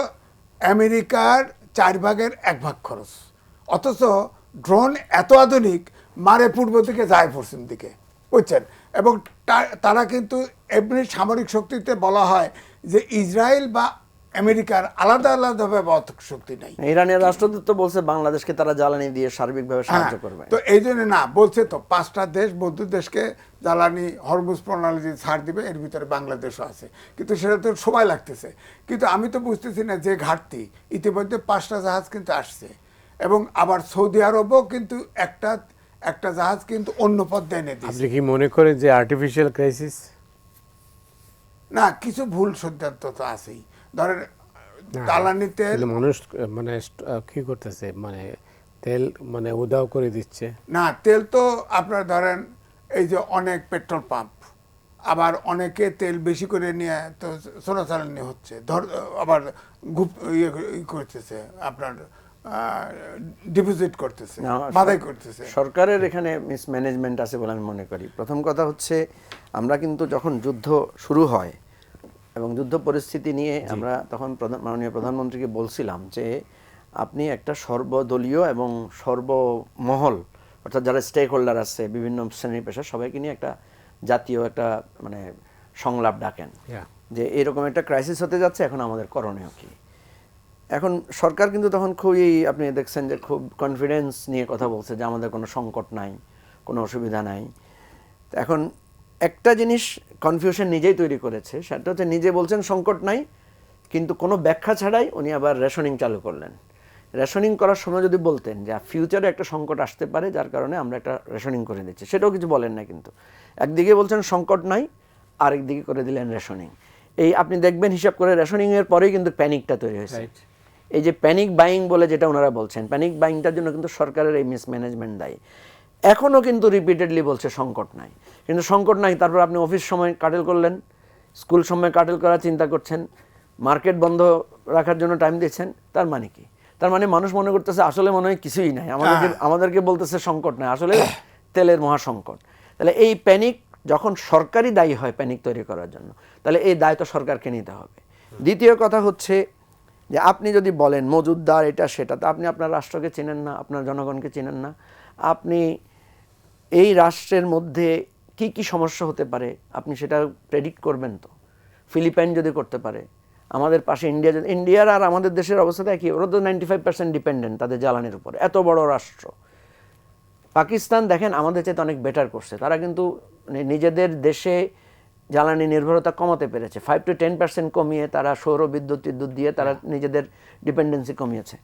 আমেরিকার 4 ভাগের 1 ভাগ খরচ, অথচ ড্রোন এত আধুনিক, মারে পূর্ব দিকে যায় পশ্চিম দিকে, বুঝছেন। এবং তারা কিন্তু এমনি সামরিক শক্তিতে বলা হয় যে ইসরায়েল বা আমেরিকার আলাদা আলাদাভাবে অত শক্তি নাই। ইরানের রাষ্ট্রদূত তো বলছে বাংলাদেশকে তারা জ্বালানি দিয়ে সার্বিকভাবে সাহায্য করবে। তো এই জন্য না বলছে তো 5টা দেশ, বৌদ্ধ দেশকে জ্বালানি হরমুজ প্রণালী ছাড় দিবে, এর ভিতরে বাংলাদেশও আছে, কিন্তু সেটা তো সময় লাগতেছে। কিন্তু আমি তো বুঝতেছি না যে ঘাটতি, ইতিমধ্যে 5টা জাহাজ কিন্তু আসছে এবং আবার সৌদি আরবও কিন্তু একটা জাহাজ কিন্তু অন্য পথে এনে দিয়েছে। আপনি কি মনে করেন যে আর্টিফিশিয়াল ক্রাইসিস? না, কিছু ভুল সিদ্ধান্ত তো আছেই। ধরেন জ্বালানি তেল মানুষ মানে কি করতেছে, মানে তেল মানে উদাও করে দিচ্ছে। না, তেল তো আপনার ধরেন এই যে অনেক পেট্রোল পাম্প, আবার অনেকে তেল বেশি করে নিয়ে তো চোরাচালানি হচ্ছে, আবার করতেছে আপনার ডিপোজিট করতেছে, বাধাই করতেছে। সরকারের এখানে মিসম্যানেজমেন্ট আছে বলে আমি মনে করি। প্রথম কথা হচ্ছে, আমরা কিন্তু যখন যুদ্ধ শুরু হয় এবং যুদ্ধ পরিস্থিতি নিয়ে আমরা তখন মাননীয় প্রধানমন্ত্রীকে বলছিলাম যে আপনি একটা সর্বদলীয় এবং সর্বমহল, অর্থাৎ যারা স্টেক হোল্ডার আছে বিভিন্ন শ্রেণী পেশা, সবাইকে নিয়ে একটা জাতীয় একটা মানে সংলাপ ডাকেন যে এরকম একটা ক্রাইসিস হতে যাচ্ছে, এখন আমাদের করণীয় কি। এখন সরকার কিন্তু তখন খুবই, আপনি দেখছেন যে খুব কনফিডেন্স নিয়ে কথা বলছে যে আমাদের কোনো সংকট নাই, কোনো অসুবিধা নাই। এখন একটা জিনিস কনফিউশন নিজেই তৈরি করেছে, সেটা হচ্ছে নিজে বলছেন সংকট নাই, কিন্তু কোনো ব্যাখ্যা ছাড়াই উনি আবার রেশনিং চালু করলেন। রেশনিং করার সময় যদি বলতেন যে ফিউচারে একটা সংকট আসতে পারে যার কারণে আমরা একটা রেশনিং করে দিচ্ছি, সেটাও কিছু বলেন না। কিন্তু একদিকে বলছেন সংকট নাই, আরেকদিকে করে দিলেন রেশনিং। এই আপনি দেখবেন হিসাব করে রেশনিংয়ের পরেই কিন্তু প্যানিকটা তৈরি হয়েছে। এই যে প্যানিক বাইং বলে যেটা ওনারা বলছেন, প্যানিক বাইংটার জন্য কিন্তু সরকারের এই মিসম্যানেজমেন্ট দায়ী। এখনও কিন্তু রিপিটেডলি বলছে সংকট নাই, কিন্তু সংকট নাই। তারপর আপনি অফিস সময় কাটেল করলেন, স্কুল সময় কাটেল করার চিন্তা করছেন, মার্কেট বন্ধ রাখার জন্য টাইম দিচ্ছেন। তার মানে কি? তার মানে মানুষ মনে করতেছে আসলে মনে হয় কিছুই নাই, আমাদেরকে বলতেছে সংকট নাই, আসলে তেলের মহাসংকট। তাহলে এই প্যানিক যখন সরকারি দায়ী হয় প্যানিক তৈরি করার জন্য, তাহলে এই দায় তো সরকারকে নিতে হবে। দ্বিতীয় কথা হচ্ছে যে আপনি যদি বলেন মজুদদার এটা সেটা, তো আপনি আপনার রাষ্ট্রকে চেনেন না, আপনার জনগণকে চেনেন না। আপনি এই রাষ্ট্রের মধ্যে কি কি সমস্যা হতে পারে আপনি সেটা প্রেডিক্ট করবেন? তো ফিলিপাইন যদি করতে পারে, আমাদের পাশে ইন্ডিয়া, ইন্ডিয়ার আর আমাদের দেশের অবস্থা একই, ওরা তো 95% ডিপেন্ডেন্ট তাদের জ্বালানির উপর, এত বড় রাষ্ট্র। পাকিস্তান দেখেন আমাদের চাইতে অনেক বেটার করছে, তারা কিন্তু নিজেদের দেশে জ্বালানি নির্ভরতা কমাতে পেরেছে। 5 to 10% কমিয়ে তারা সৌর বিদ্যুৎ দিয়ে তারা নিজেদের ডিপেন্ডেন্সি কমিয়েছে।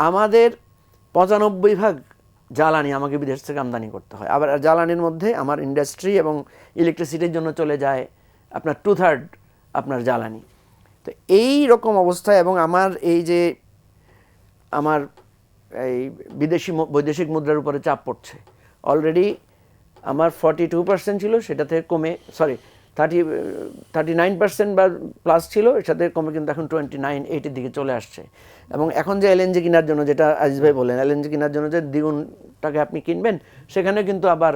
আমাদের 95% জ্বালানি আমাকে বিদেশ থেকে আমদানি করতে হয়। আবার জ্বালানির মধ্যে আমার ইন্ডাস্ট্রি এবং ইলেকট্রিসিটির জন্য চলে যায় আপনার 2/3 আপনার জ্বালানি। তো এই রকম অবস্থায়, এবং আমার এই যে আমার এই বৈদেশিক মুদ্রার উপরে চাপ পড়ছে, অলরেডি আমার 42% ছিল, সেটা থেকে কমে 39% বা প্লাস ছিল, এর সাথে কমে কিন্তু এখন 29-80 দিকে চলে আসছে। এবং এখন যে এলএনজি কেনার জন্য, যেটা আজিজ ভাই বললেন, এলএনজি কেনার জন্য যে দ্বিগুণ টাকা আপনি কিনবেন, সেখানে কিন্তু আবার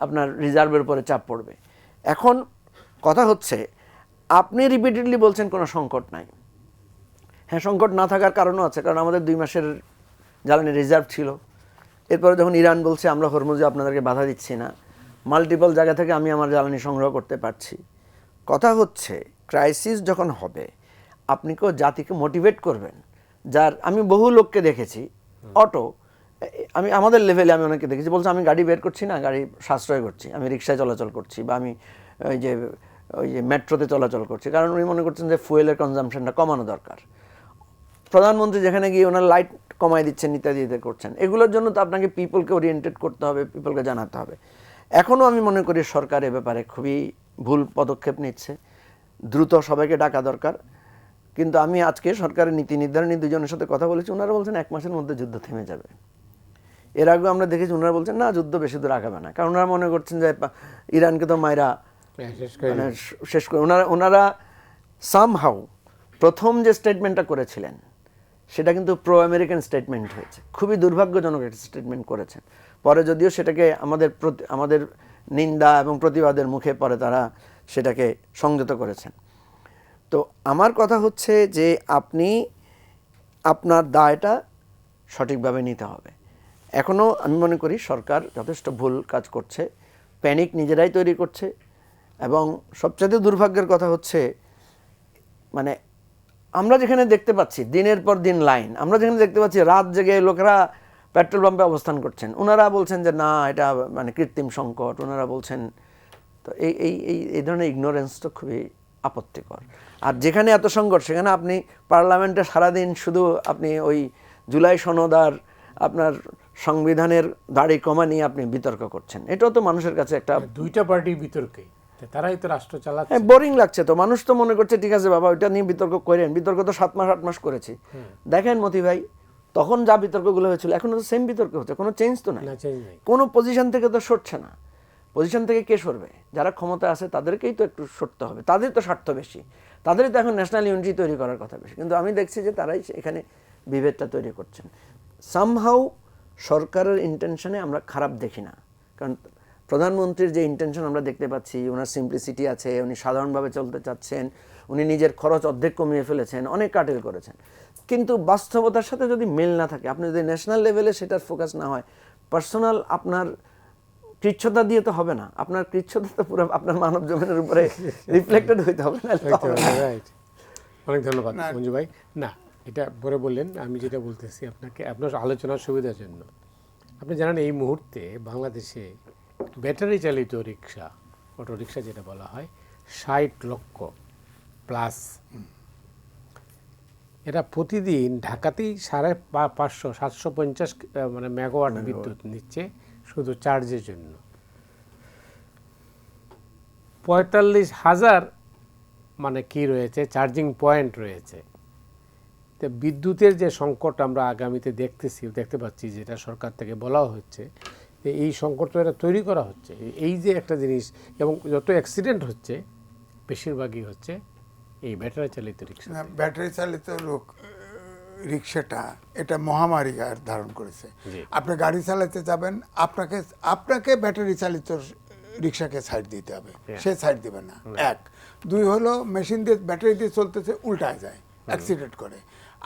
আপনার রিজার্ভের উপরে চাপ পড়বে। এখন কথা হচ্ছে, আপনি রিপিটেডলি বলছেন কোনো সংকট নাই। হ্যাঁ, সংকট না থাকার কারণও আছে, কারণ আমাদের 2 মাসের জ্বালানি রিজার্ভ ছিল। এরপরে যখন ইরান বলছে আমরা হরমুজে আপনাদেরকে বাধা দিচ্ছি না, মাল্টিপল জায়গা থেকে আমি আমার জ্বালানি সংগ্রহ করতে পারছি। কথা হচ্ছে, ক্রাইসিস যখন হবে আপনি কেউ জাতিকে মোটিভেট করবেন, যার আমি বহু লোককে দেখেছি অটো আমি আমাদের লেভেলে আমি অনেকে দেখেছি বলছে আমি গাড়ি বের করছি না, গাড়ি সাশ্রয় করছি, আমি রিক্সায় চলাচল করছি বা আমি ওই যে মেট্রোতে চলাচল করছি, কারণ উনি মনে করছেন যে ফুয়েলের কনজাম্পশনটা কমানো দরকার। প্রধানমন্ত্রী যেখানে গিয়ে ওনার লাইট কমাই দিচ্ছেন, ইত্যাদি ইত্যাদি করছেন, এগুলোর জন্য তো আপনাকে পিপলকে ওরিয়েন্টেড করতে হবে, পিপলকে জানাতে হবে। এখনও আমি মনে করি সরকার এ ব্যাপারে খুবই ভুল পদক্ষেপ নিচ্ছে, দ্রুত সবাইকে ডাকা দরকার। কিন্তু আমি আজকে সরকারের নীতি নির্ধারণী দুজনের সাথে কথা বলেছি, ওনারা বলছেন 1 মাসের মধ্যে যুদ্ধ থেমে যাবে। এর আগেও আমরা দেখেছি ওনারা বলছেন না, যুদ্ধ বেশি দূর আগাবে না, কারণ ওনারা মনে করছেন যে ইরানকে তো মাইরা মানে শেষ করে ওনারা সামহাউ প্রথম যে স্টেটমেন্টটা করেছিলেন সেটা কিন্তু প্রো আমেরিকান স্টেটমেন্ট হয়েছে, খুবই দুর্ভাগ্যজনক একটা স্টেটমেন্ট করেছেন। পরে যদিও সেটাকে আমাদের নিন্দা এবং প্রতিবাদের মুখে পরে তারা সেটাকে সংযত করেছেন। তো আমার কথা হচ্ছে যে আপনি আপনার দায়টা সঠিকভাবে নিতে হবে। এখনও আমি মনে করি সরকার যথেষ্ট ভুল কাজ করছে, প্যানিক নিজেরাই তৈরি করছে। এবং সবচেয়ে দুর্ভাগ্যের কথা হচ্ছে মানে আমরা যেখানে দেখতে পাচ্ছি দিনের পর দিন লাইন, আমরা যেখানে দেখতে পাচ্ছি রাত জেগে লোকেরা পেট্রোল পাম্পে অবস্থান করছেন, ওনারা বলছেন যে না এটা মানে কৃত্রিম সংকট, ওনারা বলছেন। তো এই ধরনের ইগনোরেন্স তো খুবই আপত্তিকর। আর যেখানে এত সংকট সেখানে আপনি পার্লামেন্টে সারাদিন শুধু আপনি ওই জুলাই সনদ আর আপনার সংবিধানের দাড়ি কমা নিয়ে আপনি বিতর্ক করছেন, এটাও তো মানুষের কাছে একটা দুইটা পার্টি বিতর্কে, তারাই তো রাষ্ট্র চালাচ্ছে। বোরিং লাগছে তো, মানুষ তো মনে করছে ঠিক আছে বাবা ওইটা নিয়ে বিতর্ক করেন, বিতর্ক তো 7 মাস 8 মাস করেছি। দেখেন মতি ভাই, তখন যা বিতর্কগুলো হয়েছিল এখনো তো সেম বিতর্ক হচ্ছে, কোনো চেঞ্জ তো নাই, কোনো পজিশন থেকে তো সরছে না। পজিশন থেকে কে সরবে? যারা ক্ষমতা আছে তাদেরকেই তো একটু সরতে হবে, তাদের তো স্বার্থ বেশি, তাদেরই তো এখন ন্যাশনাল ইউনিটি তৈরি করার কথা বেশি। কিন্তু আমি দেখছি যে তারাই এখানে বিভেদটা তৈরি করছেন। সামহাউ সরকারের ইন্টেনশনে আমরা খারাপ দেখি না, কারণ প্রধানমন্ত্রীর যে ইন্টেনশন আমরা দেখতে পাচ্ছি, ওনার সিম্পলিসিটি আছে, উনি সাধারণভাবে চলতে চাচ্ছেন, উনি নিজের খরচ অর্ধেক কমিয়ে ফেলেছেন, অনেক কাটেল করেছেন। কিন্তু বাস্তবতার সাথে যদি মেল না থাকে, আপনি যদি ন্যাশনাল লেভেলে সেটার ফোকাস না হয়, পার্সোনাল আপনার কৃচ্ছতা দিয়ে তো হবে না, আপনার কৃচ্ছতা তো পুরো আপনার মানব জীবনের উপরে রিফ্লেক্টেড হইতে হবে না। অনেক ধন্যবাদ মঞ্জু ভাই। না, এটা পরে বললেন, আমি যেটা বলতেছি আপনাকে আপনার আলোচনার সুবিধার জন্য, আপনি জানেন এই মুহূর্তে বাংলাদেশে ব্যাটারি চালিত রিক্সা, অটো রিক্সা যেটা বলা হয়, 60 লক্ষ প্লাস। এটা প্রতিদিন ঢাকাতেই 550 750 মানে মেগাওয়াট বিদ্যুৎ নিচ্ছে শুধু চার্জের জন্য। 45,000 মানে কি রয়েছে চার্জিং পয়েন্ট রয়েছে। তো বিদ্যুতের যে সংকট আমরা আগামীতে দেখতে পাচ্ছি, যেটা সরকার থেকে বলা হচ্ছে, এই সংকটটা এটা তৈরি করা হচ্ছে। এই যে একটা জিনিস, এবং যত অ্যাক্সিডেন্ট হচ্ছে বেশিরভাগই হচ্ছে এই ব্যাটারি চালিত রিক্সা। ব্যাটারি চালিত রিক্সাটা এটা মহামারী ধারণ করেছে। আপনি গাড়ি চালাতে যাবেন, আপনাকে ব্যাটারি চালিত রিক্সাকে সাইড দিতে হবে, সে সাইড দিবে না। 1 2 হলো মেশিন দিয়ে ব্যাটারি দিয়ে চলতেছে, উল্টায় যায়, অ্যাক্সিডেন্ট করে।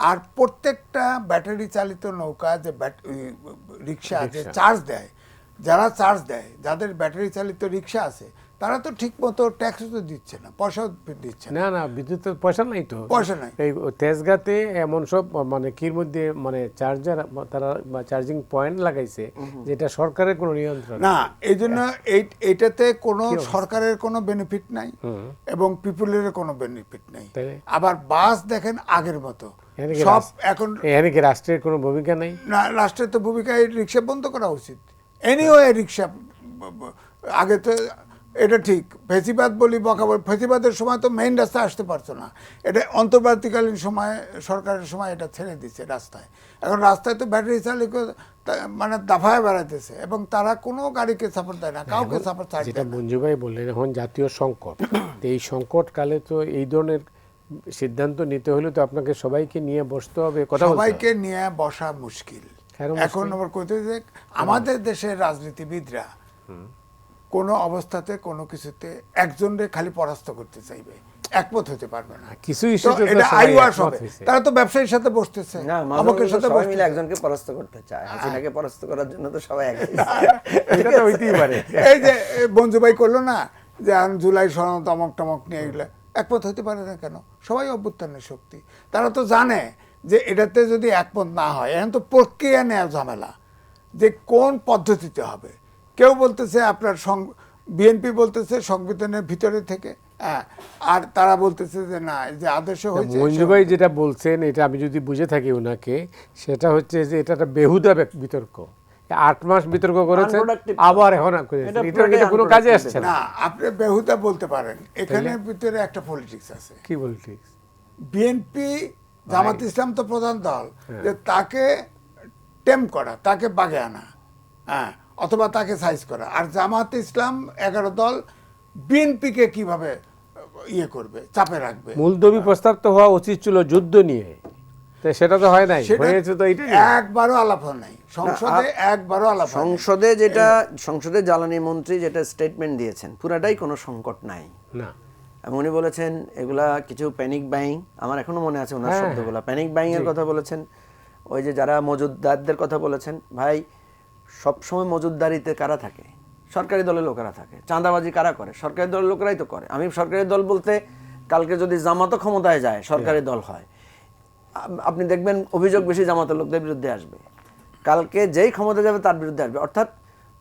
আর প্রত্যেকটা ব্যাটারি চালিত নৌকা যে রিক্সা যে চার্জ দেয়, যারা চার্জ দেয়, যাদের ব্যাটারি চালিত রিক্সা আছে, তারা তো ঠিক মতো ট্যাক্স তো দিচ্ছে না, পয়সাও দিচ্ছে না। না, বিদ্যুতের পয়সা নাই তো, পয়সা নাই। এই তেজগাঁতে এমন সব মানে কির মধ্যে মানে চার্জার তারা চার্জিং পয়েন্ট লাগাইছে, যেটা সরকারের কোনো নিয়ন্ত্রণ না। এই জন্য এইটাতে কোনো সরকারের কোনো বেনিফিট নাই এবং পিপুলের কোনো বেনিফিট নাই। আবার বাস দেখেন আগের মতো সব, এখন এখানে কি রাষ্ট্রের কোনো ভূমিকা নাই? না, রাষ্ট্রের তো ভূমিকা, রিক্সা বন্ধ করা উচিত। এনিওয়ে রিক্সা আগে তো, এটা ঠিক ফেসিবাদ বলি বকাবলি, ফেসিবাদের সময় তো মেইন রাস্তায় আসতে পারতো না, এটা অন্তর্বর্তীকালীন সময় সরকারের সময় এটা ছেড়ে দিচ্ছে রাস্তায়। এখন রাস্তায় তো ব্যাটারি চালিত মানে দাফায় বেড়াইতেছে এবং তারা কোনো গাড়িকে সাপোর্ট দেয় না, কাউকে সাপোর্ট দেয় না। যেটা মঞ্জু ভাই বললেন, এখন জাতীয় সংকট, এই সংকটকালে তো এই ধরনের সিদ্ধান্ত নিতে হলে তো আপনাকে সবাইকে নিয়ে বসতে হবে, কথা বলতে হবে। সবাইকে নিয়ে বসা মুশকিল এখন। আবার কইতে যে আমাদের দেশের রাজনীতিবিদরা কোনো অবস্থাতে কোনো কিছুতে একজনকে খালি পরাস্ত করতে চাইবে, একমত হতে পারবে না। কিছু ইস্যুতে এটা আইওয়াস হবে, তারা তো ব্যবসায়ীর সাথে বসতেছে, আমাদের সাথে সবাই মিলে একজনকে পরাস্ত করতে চায়। হাসিনাকে পরাস্ত করার জন্য তো সবাই এক, এটা তো হইতেই পারে। এই যে মঞ্জু ভাই করলো না যে জুলাই সনদ অমক টমক নিয়ে, এগুলো একমত হতে পারে না কেন? সবাই অভ্যুত্থানের শক্তি, তারা তো জানে যে এটাতে যদি একমত না হয়, এখন তো প্রক্রিয়া নেওয়া ঝামেলা। যে কোন পদ্ধতিতে হবে। কেউ বলতেছে আপনার বিএনপি বলতেছে সংবিধানের ভিতরে থেকে, হ্যাঁ, আর তারা বলতেছে যে না, যে আদেশে হয়েছে। মঞ্জু ভাই যেটা বলছেন এটা আমি যদি বুঝে থাকি ওনাকে, সেটা হচ্ছে যে এটা একটা বেহুদা বিতর্ক। 8 মাস বিতর্ক করেছেন, Unproductive। আবার এখন এটা এটা কোনো কাজে আসছে না। না, আপনি বেহুদা বলতে পারেন, এখানের ভিতরে একটা পলিটিক্স আছে। কি পলিটিক্স? বিএনপি জামাত ইসলাম তো প্রধান দল, যে তাকে টেম করা, তাকে বাগে আনা, হ্যাঁ, অথবা তাকে সাইজ করা। আর জামাত ইসলাম 11 দল বিএনপিকে কিভাবে ইয়ে করবে, চাপে রাখবে। মুলতবি প্রস্তাব তো হওয়া উচিত ছিল যুদ্ধ নিয়ে, তো সেটা তো হয় নাই, সেটা হয়েছে তো এইটা। একবারও আলাপ হয় নাই সংসদে, একবারও আলাপ হয় নাই। সংসদে যেটা, সংসদে জ্বালানি মন্ত্রী যেটা স্টেটমেন্ট দিয়েছেন, পুরাটাই কোনো সংকট নাই। না, এবং উনি বলেছেন এগুলা কিছু প্যানিক বাইং, আমার এখনো মনে আছে ওনার শব্দগুলো, প্যানিক বাইং এর কথা বলেছেন। ওই যে যারা মজুদদারদের কথা বলেছেন, ভাই সবসময় মজুদদারিতে কারা থাকে? সরকারি দলের লোকেরা থাকে। চাঁদাবাজি কারা করে? সরকারি দলের লোকেরাই তো করে। আমি সরকারি দল বলতে, কালকে যদি জামাতও ক্ষমতায় যায় সরকারি দল হয়, আপনি দেখবেন অভিযোগ বেশি জামাতের লোকদের বিরুদ্ধে আসবে। কালকে যেই ক্ষমতা যাবে তার বিরুদ্ধে আসবে। অর্থাৎ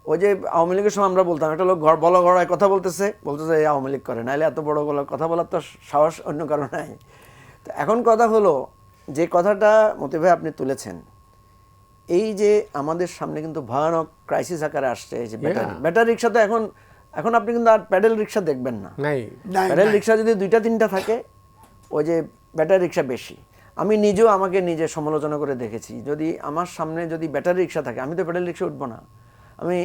ওই যে আওয়ামী লীগের সময় আমরা বলতাম, একটা লোক বলা গড়ায় কথা বলতেছে এই আওয়ামী লীগ করে, নাহলে এত বড় গলা কথা বলার তো সাহস অন্য কারো নাই। তো এখন কথা হলো, যে কথাটা মতি ভাই আপনি তুলেছেন, এই যে আমাদের সামনে কিন্তু ভয়ানক ক্রাইসিস আকারে আসছে। এই যে ব্যাটারি রিক্সা, তো এখন আপনি কিন্তু আর প্যাডেল রিক্সা দেখবেন না। নাই, প্যাডেল রিক্সা যদি 2-3টা থাকে, ওই যে ব্যাটারি রিক্সা বেশি। আমি নিজেও আমাকে নিজে সমালোচনা করে দেখেছি, যদি আমার সামনে যদি ব্যাটারি রিক্সা থাকে, আমি তো প্যাডেল রিক্সা উঠবো না, আমি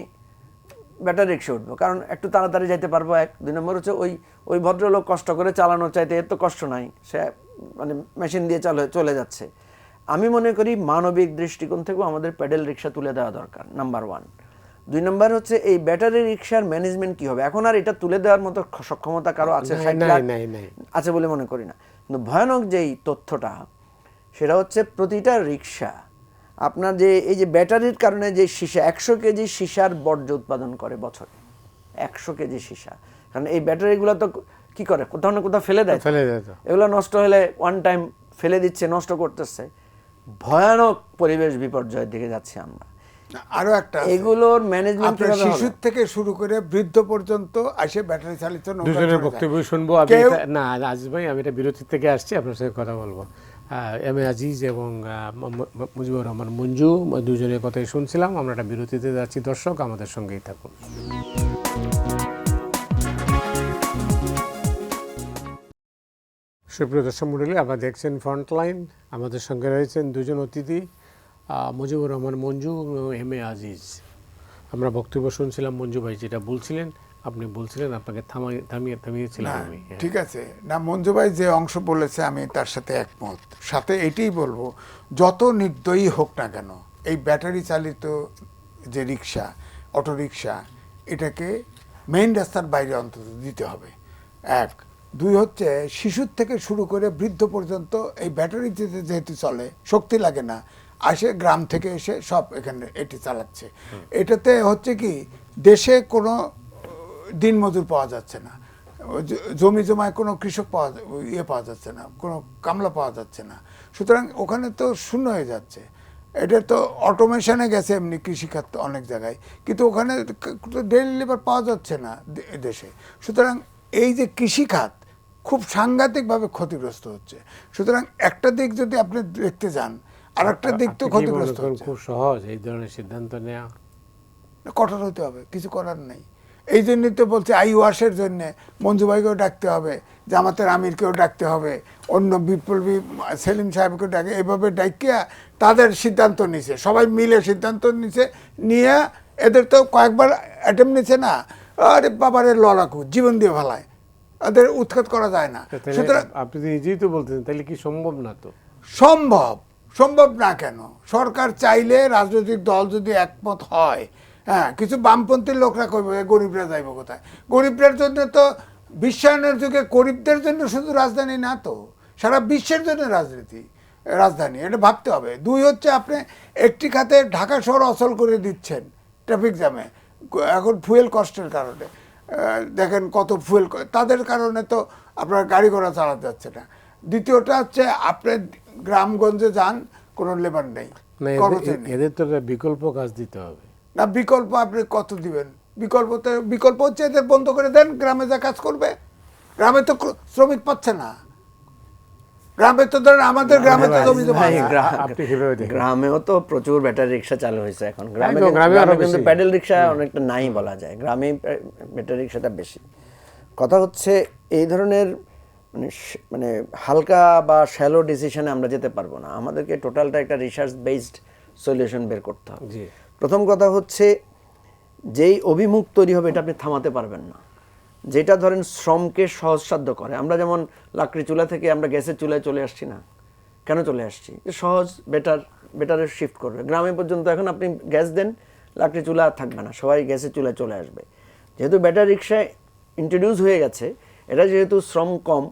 ব্যাটারি রিক্সা উঠবো, কারণ একটু তাড়াতাড়ি যাইতে পারবো। 2 নম্বর হচ্ছে ওই ভদ্রলোক কষ্ট করে চালানোর চাইতে এর তো কষ্ট নাই, সে মানে মেশিন দিয়ে চলে যাচ্ছে। আমি মনে করি মানবিক দৃষ্টিকোণ থেকেও আমাদের প্যাডেল রিক্সা তুলে দেওয়া দরকার, নাম্বার 1। 2 নম্বর হচ্ছে এই ব্যাটারি রিক্সার ম্যানেজমেন্ট কি হবে। এখন আর এটা তুলে দেওয়ার মতো সক্ষমতা কারো আছে? 60 লাখ আছে বলে মনে করি না। কিন্তু ভয়ানক যেই তথ্যটা, সেটা হচ্ছে প্রতিটা রিক্সা আপনার যে এই যে ব্যাটারির কারণে যে সীসা, 100 কেজি সীসার বর্জ্য উৎপাদন করে বছরে, 100 কেজি সীসা। কারণ এই ব্যাটারিগুলো তো কি করে, কোথাও না কোথাও ফেলে দেয়। এগুলো নষ্ট হলে ওয়ান টাইম ফেলে দিচ্ছে, নষ্ট করতেছে। ভয়ানক পরিবেশ বিপর্যয়ের দিকে যাচ্ছি আমরা। আরো একটা, এগুলোর ম্যানেজমেন্ট শিশু থেকে শুরু করে বৃদ্ধ পর্যন্ত আসে ব্যাটারি চালিত নৌকা। দুজনের বক্তব্য শুনবো। না আজিজ ভাই, আমি এটা বিরতির থেকে আসছি, আপনার সাথে কথা বলবো। এম এ আজিজ এবং মুজিবুর রহমান মঞ্জু দুজনের কথাই শুনছিলাম। আমরা একটা বিরতিতে যাচ্ছি, দর্শক আমাদের সঙ্গেই থাকুন। সুপ্রিয় দর্শক মণ্ডলী, আপনারা দেখছেন ফ্রন্টলাইন। আমাদের সঙ্গে রয়েছেন দুজন অতিথি, মুজিবুর রহমান মঞ্জু এবং এম এ আজিজ। আমরা বক্তব্য শুনছিলাম, মঞ্জু ভাই যেটা বলছিলেন, আপনি বলছিলেন, আপনাকে থামিয়েছিলাম আমি। ঠিক আছে না, মঞ্জু ভাই যে অংশ বলেছে আমি তার সাথে একমত। সাথে এটাই বলবো, যত নির্দয়ী হোক না কেন, এই ব্যাটারি চালিত যে রিক্সা, অটো রিক্সা, এটাকে মেইন রাস্তার বাইরে অন্তত দিতে হবে। 1, 2 হচ্ছে শিশুর থেকে শুরু করে বৃদ্ধ পর্যন্ত এই ব্যাটারি যেহেতু চলে, শক্তি লাগে না, আসে গ্রাম থেকে এসে সব এখানে এটি চালাচ্ছে। এটাতে হচ্ছে কি, দেশে কোনো দিনমজুর পাওয়া যাচ্ছে না, জমি জমায় কোনো কৃষক পাওয়া যাচ্ছে না, কোনো কামলা পাওয়া যাচ্ছে না। সুতরাং ওখানে তো শূন্য হয়ে যাচ্ছে। এটা তো অটোমেশনে গেছে এমনি কৃষিখাত অনেক জায়গায়, কিন্তু ওখানে ডেইলি লেবার পাওয়া যাচ্ছে না দেশে। সুতরাং এই যে কৃষিখাত খুব সাংঘাতিকভাবে ক্ষতিগ্রস্ত হচ্ছে। সুতরাং একটা দিক যদি আপনি দেখতে যান, আর একটা দিক তো ক্ষতিগ্রস্ত হচ্ছে। খুব সহজ এই ধরনের সিদ্ধান্ত নেওয়া, কঠোর হতে হবে, কিছু করার নেই। এই জন্যই তো বলছে আইওয়াসের জন্যে মঞ্জু ভাইকেও ডাকতে হবে, জামাতের আমিরকেও ডাকতে হবে, অন্য বিপ্লবী সেলিম সাহেবকেও ডাকে, এভাবে ডাকিয়া তাদের সিদ্ধান্ত নিছে, সবাই মিলে সিদ্ধান্ত নিছে, নিয়ে এদের তো কয়েকবার অ্যাটেম্প নিছে না, আরে বাবারে লড়াকু জীবন দিয়ে ফেলায়, এদের উৎখাত করা যায় না। সুতরাং আপনি নিজেই তো বলতেছেন, তাহলে কি সম্ভব না? তো সম্ভব না কেন? সরকার চাইলে, রাজনৈতিক দল যদি একমত হয়, হ্যাঁ, কিছু বামপন্থী লোকরা করবে, গরিবরা যাইব কোথায়? গরিবদের জন্য তো বিশ্বায়নের যুগে গরিবদের জন্য শুধু রাজধানী না, তো সারা বিশ্বের জন্য রাজধানী, এটা ভাবতে হবে। 2 হচ্ছে আপনি একটি খাতে ঢাকা শহর অচল করে দিচ্ছেন ট্রাফিক জ্যামে, এখন ফুয়েল কস্টের কারণে। দেখেন কত ফুয়েল, তাদের কারণে তো আপনার গাড়ি ঘোড়া চালাতে যাচ্ছে না। দ্বিতীয়টা হচ্ছে আপনি গ্রামগঞ্জে যান, কোনো লেবার নেই, এদের তো বিকল্প কাজ দিতে হবে। না বিকল্প আপনি কত দিবেন? বিকল্প হচ্ছে এদের বন্ধ করে দেন, গ্রামে যা কাজ করবে। গ্রামে তো শ্রমিক পাচ্ছে না। গ্রামে তো ধরেন আমাদের গ্রামে তো জমি জমা ভাই, আছে। আপনি কিভাবে দেখেন? গ্রামেও তো প্রচুর ব্যাটারি রিক্সা চালু হয়েছে এখন। গ্রামে একদম, গ্রামে আরো কিন্তু বেশি। প্যাডেল রিক্সা অনেকটা নাই বলা যায়, গ্রামে ব্যাটারি রিক্সাটা বেশি। কথা হচ্ছে এই ধরনের মানে হালকা বা শ্যালো ডিসিশনে আমরা যেতে পারবো না, আমাদেরকে টোটালটা একটা রিসার্চ বেসড সলিউশন বের করতে হবে। জি। প্রথম কথা হচ্ছে যেই অভিমুখ তৈরি হবে এটা আপনি থামাতে পারবেন না, যেটা ধরেন শ্রমকে সহজসাধ্য করে। আমরা যেমন লাকড়ি চুলা থেকে আমরা গ্যাসের চুলায় চলে আসছি না, কেন চলে আসছি? সহজ, বেটারে শিফট করবে। গ্রামে পর্যন্ত এখন আপনি গ্যাস দেন, লাকড়ি চুলা আর থাকবে না, সবাই গ্যাসের চুলায় চলে আসবে। যেহেতু ব্যাটারি রিক্সায় ইন্ট্রোডিউস হয়ে গেছে, এটা যেহেতু শ্রম কম,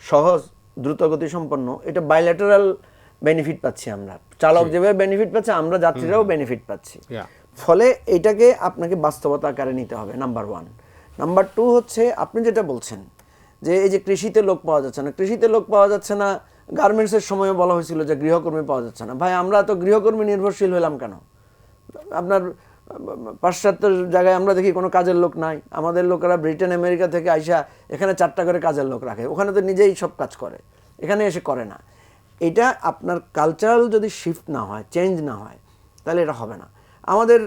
সহজ, দ্রুতগতি সম্পন্ন, এটা বাইল্যাটারাল বেনিফিট পাচ্ছি আমরা। চালক যেভাবে বেনিফিট পাচ্ছে, আমরা যাত্রীরাও বেনিফিট পাচ্ছি। Yeah. ফলে এটাকে আপনাকে বাস্তবতা আকারে নিতে হবে, নাম্বার 1। নাম্বার 2 হচ্ছে আপনি যেটা বলছেন যে এই যে কৃষিতে লোক পাওয়া যাচ্ছে না, কৃষিতে লোক পাওয়া যাচ্ছে না, গার্মেন্টসের সময় বলা হয়েছিল যে গৃহকর্মী পাওয়া যাচ্ছে না। ভাই, আমরা তো গৃহকর্মী নির্ভরশীল হলাম কেন? আপনার পাশ্চাত্যের জায়গায় আমরা দেখি কোনো কাজের লোক নাই, আমাদের লোকেরা ব্রিটেন আমেরিকা থেকে আইসা এখানে 4টা করে কাজের লোক রাখে, ওখানে তো নিজেই সব কাজ করে, এখানে এসে করে না। এটা আপনার কালচারাল যদি শিফট না হয়, চেঞ্জ না হয়, তাহলে এটা হবে না। আমাদের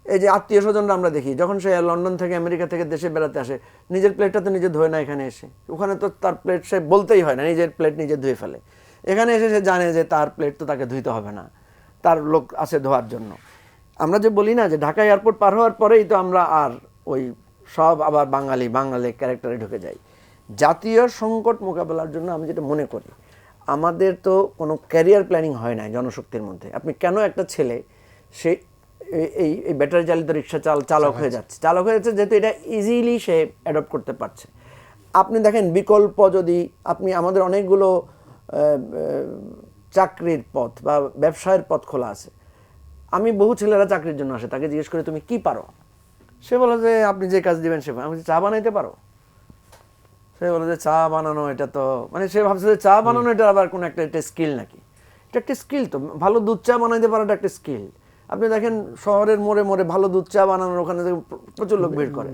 এই যে আত্মীয় স্বজনরা আমরা দেখি, যখন সে লন্ডন থেকে আমেরিকা থেকে দেশে বেড়াতে আসে, নিজের প্লেটটা তো নিজে ধোয় না এখানে এসে, ওখানে তো তার প্লেট সে বলতেই হয় না, নিজের প্লেট নিজে ধুয়ে ফেলে। এখানে এসে সে জানে যে তার প্লেট তো তাকে ধুইতে হবে না, তার লোক আছে ধোয়ার জন্য। আমরা যে বলি না যে ঢাকা এয়ারপোর্ট পার হওয়ার পরেই তো আমরা আর ওই সব আবার বাঙালি ক্যারেক্টারে ঢুকে যাই। জাতীয় সংকট মোকাবেলার জন্য আমি যেটা মনে করি, আমাদের তো কোনো ক্যারিয়ার প্ল্যানিং হয় না জনশক্তির মধ্যে। আপনি কেন একটা ছেলে সে এই ব্যাটারি চালিত রিক্সা চালক হয়ে যাচ্ছে যেহেতু এটা ইজিলি সে অ্যাডপ্ট করতে পারছে। আপনি দেখেন বিকল্প যদি আপনি, আমাদের অনেকগুলো চাকরির পথ বা ব্যবসায়ের পথ খোলা আছে। আমি বহু ছেলেরা চাকরির জন্য আসে, তাকে জিজ্ঞেস করে তুমি কি পারো? সে বলে যে আপনি যে কাজ দিবেন সে। আমি চা বানাইতে পারো? সে বলে যে চা বানানো এটা তো, মানে সে ভাবছে যে চা বানানো এটা আবার কোনো একটা স্কিল নাকি? এটা একটা স্কিল তো, ভালো দুধ চা বানাইতে পারাটা একটা স্কিল। আপনি দেখেন শহরের মোড়ে মোড়ে ভালো দুধ চা বানানোর ওখানে প্রচুর লোক ভিড় করে,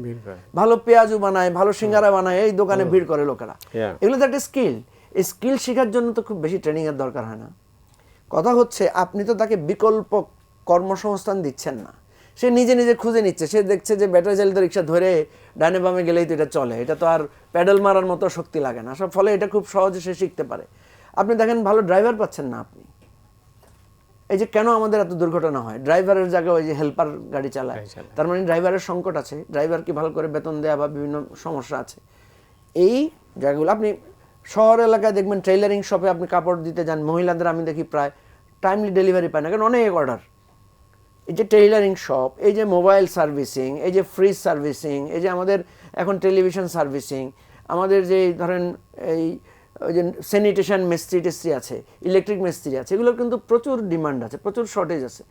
ভালো পেঁয়াজু বানায়, ভালো সিঙ্গারা বানায়, এই দোকানে ভিড় করে লোকেরা। এগুলো তো একটা স্কিল। এই স্কিল শেখার জন্য তো খুব বেশি ট্রেনিং এর দরকার হয় না। কথা হচ্ছে আপনি তো তাকে বিকল্প কর্মসংস্থান দিচ্ছেন না, সে নিজে নিজে খুঁজে নিচ্ছে। সে দেখছে যে ব্যাটারি চালিত রিক্সা ধরে ডানে বামে গেলেই তো এটা চলে, এটা তো আর প্যাডেল মারার মতো শক্তি লাগে না সব, ফলে এটা খুব সহজে সে শিখতে পারে। আপনি দেখেন ভালো ড্রাইভার পাচ্ছেন না আপনি। এই যে কেন আমাদের এত দুর্ঘটনা হয়, ড্রাইভারের জায়গায় ওই যে হেল্পার গাড়ি চালায়, তার মানে ড্রাইভারের সংকট আছে, ড্রাইভারকে ভালো করে বেতন দেওয়া বা বিভিন্ন সমস্যা আছে। এই জায়গাগুলো আপনি শহর এলাকায় দেখবেন, টেইলারিং শপে আপনি কাপড় দিতে যান, মহিলাদের আমি দেখি প্রায় টাইমলি ডেলিভারি পায় না, কারণ অনেক অর্ডার। এই যে টেইলারিং শপ, এই যে মোবাইল সার্ভিসিং, এই যে ফ্রিজ সার্ভিসিং, এই যে আমাদের এখন টেলিভিশন সার্ভিসিং, আমাদের যে ধরেন এই ওই যে স্যানিটেশন মিস্ত্রি টেস্ট্রি আছে, ইলেকট্রিক মিস্ত্রি আছে, এগুলোর কিন্তু প্রচুর ডিমান্ড আছে, প্রচুর শর্টেজ আছে।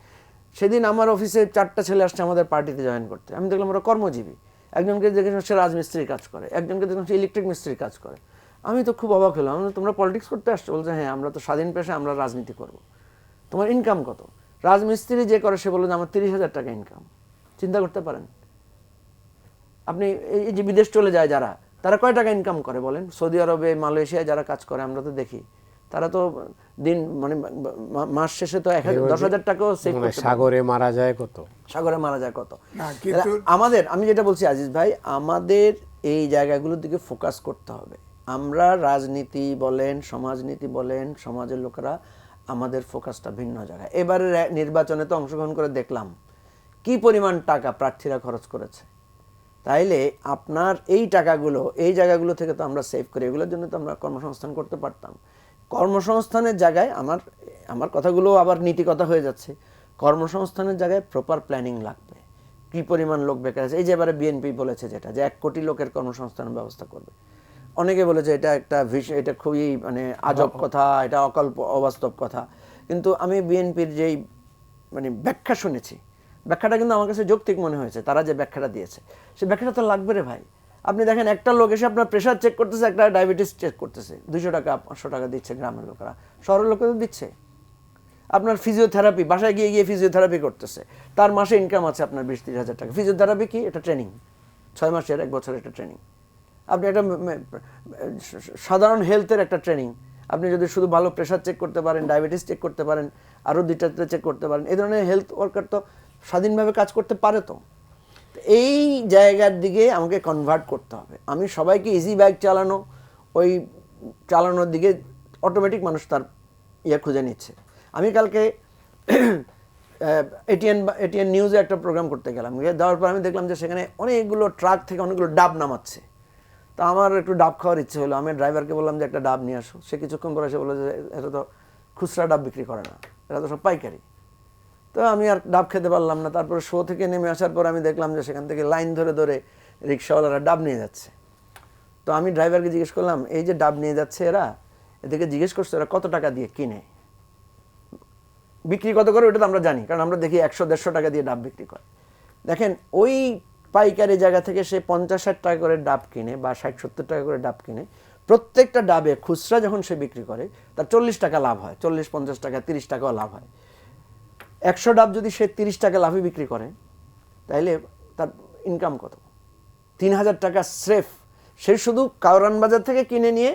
সেদিন আমার অফিসে 4টা ছেলে আসছে আমাদের পার্টিতে জয়েন করতে, আমি দেখলাম ওরা কর্মজীবী। একজনকে দেখলাম সে রাজমিস্ত্রির কাজ করে, একজনকে দেখলাম সে ইলেকট্রিক মিস্ত্রির কাজ করে। আমি তো খুব অবাক হলাম, তোমরা পলিটিক্স করতে আসছো? বলছে হ্যাঁ, আমরা তো স্বাধীন পেশা, আমরা রাজনীতি করব। তোমার ইনকাম কত? রাজমিস্ত্রি যে করে সে বললো যে আমার 30,000 টাকা ইনকাম। চিন্তা করতে পারেন আপনি, এই যে বিদেশ চলে যায় যারা, তারা কয় টাকা ইনকাম করে বলেন? সৌদি আরবে, মালয়েশিয়ায় যারা কাজ করে আমরা তো দেখি, তারা তো দিন মানে মাস শেষে তো 10,000 টাকাও সেভ করতে পারে। সাগরে মারা যায় কত, সাগরে মারা যায় কত। না, কিন্তু আমাদের, আমি যেটা বলছি আজিজ ভাই, আমাদের এই জায়গাগুলোর দিকে ফোকাস করতে হবে। আমরা রাজনীতি বলেন, সমাজনীতি বলেন, সমাজের লোকেরা আমাদের ফোকাসটা ভিন্ন জায়গায়। এবারে নির্বাচনে তো অংশগ্রহণ করে দেখলাম কি পরিমাণ টাকা প্রার্থীরা খরচ করেছে। তাইলে আপনার এই টাকাগুলো এই জায়গাগুলো থেকে তো আমরা সেভ করি, এগুলোর জন্য তো আমরা কর্মসংস্থান করতে পারতাম। কর্মসংস্থানের জায়গায় আমার কথাগুলো আবার নীতি কথা হয়ে যাচ্ছে। কর্মসংস্থানের জায়গায় প্রপার প্ল্যানিং লাগবে। কি পরিমাণ লোক বেকার আছে, এই যে এবারে বিএনপি বলেছে যেটা, যে 1 কোটি লোকের কর্মসংস্থানের ব্যবস্থা করবে। অনেকে বলেছে এটা একটা এটা খুবই মানে আজব কথা, এটা অবাস্তব কথা। কিন্তু আমি বিএনপির যেই মানে ব্যাখ্যা শুনেছি, ব্যাখ্যাটা কিন্তু আমার কাছে যৌক্তিক মনে হয়েছে। তারা যে ব্যাখ্যাটা দিয়েছে, সেই ব্যাখ্যাটা তো লাগবে রে ভাই। আপনি দেখেন একটা লোক এসে আপনার প্রেশার চেক করতেছে, একটা ডায়াবেটিস চেক করতেছে, 200 টাকা 500 টাকা দিচ্ছে গ্রামের লোকেরা, শহরের লোকেরা দিচ্ছে। আপনার ফিজিওথেরাপি, বাসায় গিয়ে গিয়ে ফিজিওথেরাপি করতেছে, তার মাসে ইনকাম আছে আপনার 20-30 হাজার টাকা। ফিজিওথেরাপি কি? এটা ট্রেনিং, 6 মাসের 1 বছরের একটা ট্রেনিং। আপনি একটা সাধারণ হেলথের একটা ট্রেনিং, আপনি যদি শুধু ভালো প্রেশার চেক করতে পারেন, ডায়াবেটিস চেক করতে পারেন, আরও 2টা চেক করতে পারেন, এই ধরনের হেলথ ওয়ার্কার তো স্বাধীনভাবে কাজ করতে পারে। তো এই জায়গার দিকে আমাকে কনভার্ট করতে হবে। আমি সবাইকে ইজি বাইক চালানো, ওই চালানোর দিকে অটোমেটিক মানুষ তার খুঁজে নিচ্ছে। আমি কালকে এটিএন নিউজে একটা প্রোগ্রাম করতে গেলাম, যাওয়ার পর আমি দেখলাম যে সেখানে অনেকগুলো ট্রাক থেকে অনেকগুলো ডাব নামাচ্ছে। তা আমার একটু ডাব খাওয়ার ইচ্ছে হলো, আমি ড্রাইভারকে বললাম যে একটা ডাব নিয়ে আসো। সে কিছুক্ষণ পরে এসে বললো যে এটা তো খুচরা ডাব বিক্রি করে না, এটা তো সব পাইকারি। তো আমি আর ডাব খেতে পারলাম না। তারপরে শো থেকে নেমে আসার পর আমি দেখলাম যে সেখান থেকে লাইন ধরে ধরে রিক্সাওয়ালারা ডাব নিয়ে যাচ্ছে। তো আমি ড্রাইভারকে জিজ্ঞেস করলাম, এই যে ডাব নিয়ে যাচ্ছে এরা, এদেরকে জিজ্ঞেস করছে এরা কত টাকা দিয়ে কিনে, বিক্রি কত করে ওটা তো আমরা জানি, কারণ আমরা দেখি 100-150 টাকা দিয়ে ডাব বিক্রি করে। দেখেন ওই পাইকারি জায়গা থেকে সে 50-60 টাকা করে ডাব কিনে বা 60-70 টাকা করে ডাব কিনে, প্রত্যেকটা ডাবে খুচরা যখন সে বিক্রি করে তার 40 টাকা লাভ হয়, 40-50 টাকা 30 টাকাও লাভ হয়। 100 ডাব যদি সে 30 টাকা লাভে বিক্রি করে, তাহলে তার ইনকাম কত? 3000 টাকা স্রেফ। সে শুধু কাউরান বাজার থেকে কিনে নিয়ে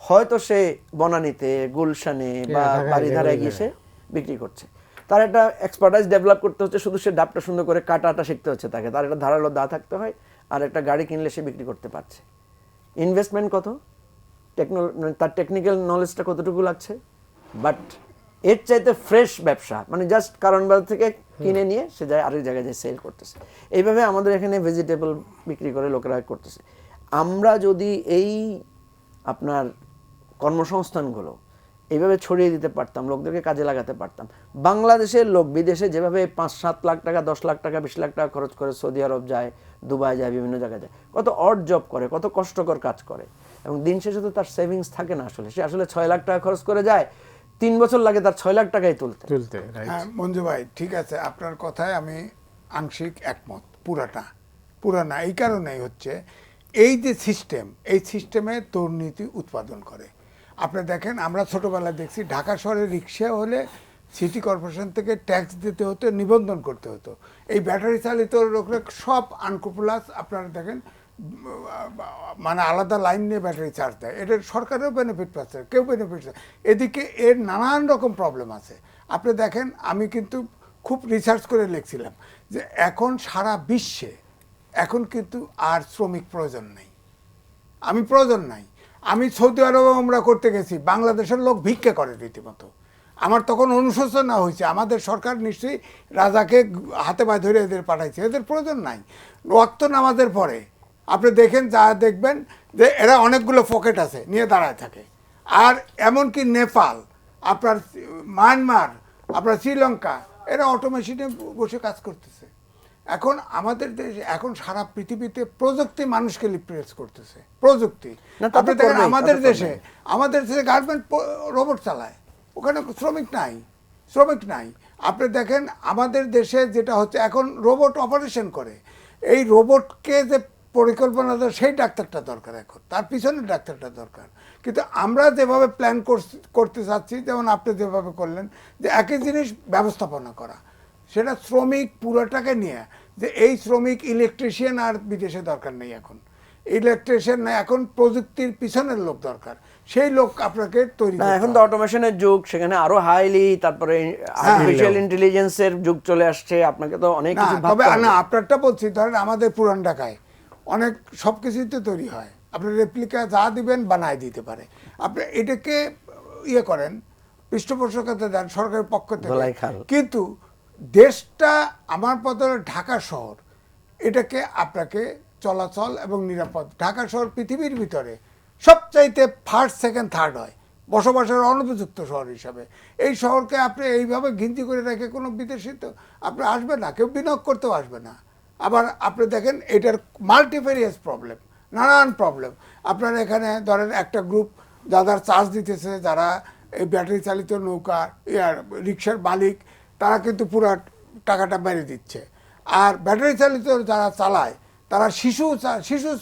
হয়তো সে বনানীতে, গুলশানে বা বাড়িধারায় গিয়ে সে বিক্রি করছে। তার একটা এক্সপার্টাইজ ডেভেলপ করতে হচ্ছে, শুধু সে ডাবটা সুন্দর করে কাটাটা শিখতে হচ্ছে তাকে, তার একটা ধারালো দা থাকতে হয়, আর একটা গাড়ি কিনলে সে বিক্রি করতে পারছে। ইনভেস্টমেন্ট কত, তার টেকনিক্যাল নলেজটা কতটুকু লাগছে, বাট এর চাইতে ফ্রেশ ব্যবসা, মানে জাস্ট কারণ বাজার থেকে কিনে নিয়ে সে যায় আরেক জায়গায় যায় সেল করতেছে। এইভাবে আমাদের এখানে ভেজিটেবল বিক্রি করে লোকেরা করতেছে। আমরা যদি এই আপনার কর্মসংস্থানগুলো এইভাবে ছড়িয়ে দিতে পারতাম, লোকদেরকে কাজে লাগাতে পারতাম, বাংলাদেশের লোক বিদেশে যেভাবে 5-7 লাখ টাকা, 10 লাখ টাকা, 20 লাখ টাকা খরচ করে সৌদি আরব যায়, দুবাই যায়, বিভিন্ন জায়গায় যায়, কত অড জব করে, কত কষ্টকর কাজ করে, এবং দিন শেষে তো তার সেভিংস থাকে না। আসলে সে আসলে 6 লাখ টাকা খরচ করে যায়, 3 বছর লাগে তার 6 লাখ টাকাই তুলতে। হ্যাঁ মঞ্জু ভাই, ঠিক আছে, আপনার কথায় আমি আংশিক একমত, পুরা না। এই কারণেই হচ্ছে এই যে সিস্টেম, এই সিস্টেমে দুর্নীতি উৎপাদন করে। আপনি দেখেন, আমরা ছোটবেলায় দেখছি ঢাকা শহরে রিক্সা হলে সিটি কর্পোরেশন থেকে ট্যাক্স দিতে হতো, নিবন্ধন করতে হতো। এই ব্যাটারি চালিত লোকরা সব আনকোপ্লাস, আপনারা দেখেন মানে আলাদা লাইন নিয়ে ব্যাটারি চার্জ দেয়। এটার সরকারেও বেনিফিট পাচ্ছে, কেউ বেনিফিট পাচ্ছে। এদিকে এর নানান রকম প্রবলেম আছে। আপনি দেখেন, আমি কিন্তু খুব রিসার্চ করে লিখছিলাম যে এখন সারা বিশ্বে এখন কিন্তু আর শ্রমিক প্রয়োজন নেই। আমি সৌদি আরবে আমরা করতে গেছি, বাংলাদেশের লোক ভিক্ষা করে রীতিমতো। আমার তখন অনুশোচনা হয়েছে, আমাদের সরকার নিশ্চয়ই রাজাকে হাতে পায়ে ধরে এদের পাঠাইছে, এদের প্রয়োজন নাই। ওয়াক্ত নামাজের পরে আপনি দেখেন, যা দেখবেন যে এরা অনেকগুলো পকেট আছে নিয়ে দাঁড়ায় থাকে। আর এমনকি নেপাল, আপনার মায়ানমার, আপনার শ্রীলঙ্কা, এরা অটোমেশনে বসে কাজ করতেছে। এখন আমাদের দেশে, এখন সারা পৃথিবীতে প্রযুক্তি মানুষকে রিপ্লেস করতেছে। প্রযুক্তি, আপনি দেখেন আমাদের দেশে গার্মেন্ট রোবট চালায়, ওখানে শ্রমিক নাই। আপনি দেখেন আমাদের দেশে যেটা হচ্ছে, এখন রোবট অপারেশন করে। এই রোবটকে যে পরিকল্পনা দেয়, সেই ডাক্তারটা দরকার, এখন তার পিছনে ডাক্তারটা দরকার। কিন্তু আমরা যেভাবে প্ল্যান করতে চাচ্ছি, যেমন আপনি যেভাবে করলেন, যে একই জিনিস ব্যবস্থাপনা করা, সেটা শ্রমিক পুরোটাকে নিয়ে, যে এই শ্রমিক ইলেকট্রিশিয়ান আর বিদেশে দরকার নেই, এখন ইলেকট্রিশিয়ান না, এখন প্রযুক্তির পিছনের লোক দরকার, সেই লোক আপনাকে তৈরি করতে হবে। এখন তো অটোমেশনের যুগ, সেখানে আরো হাইলি, তারপরে আর্টিফিশিয়াল ইন্টেলিজেন্সের যুগ চলে আসছে, আপনাকে তো অনেক কিছু ভাবতে হবে। তবে না, আপনারটা বলছি, ধরেন আমাদের পুরান ঢাকায় অনেক সব কিছুই তো তৈরি হয়, আপনি রেপ্লিকা যা দিবেন বানায় দিতে পারে। আপনি এটাকে ইয়ে করেন, পৃষ্ঠপোষকতা দেন সরকারের পক্ষ থেকে, কিন্তু দেশটা আমার পথে ঢাকা শহর, এটাকে আপনাকে চলাচল এবং নিরাপদ, ঢাকা শহর পৃথিবীর ভিতরে সবচাইতে ফার্স্ট, সেকেন্ড, থার্ড হয় বসবাসের অনুপযুক্ত শহর হিসাবে। এই শহরকে আপনি এইভাবে গিনতি করে রেখে কোনো বিদেশি তো আপনি আসবে না, কেউ বিনিয়োগ করতেও আসবে না। আবার আপনি দেখেন এটার মাল্টিফেরিয়াস প্রবলেম, নানান প্রবলেম। আপনার এখানে ধরেন একটা গ্রুপ যারা চার্জ দিতেছে, যারা এই ব্যাটারি চালিত নৌকা রিক্সার মালিক, তারা কিন্তু পুরো টাকাটা মেরে দিচ্ছে। আর ব্যাটারি চালিত যারা চালায়, তারা শিশু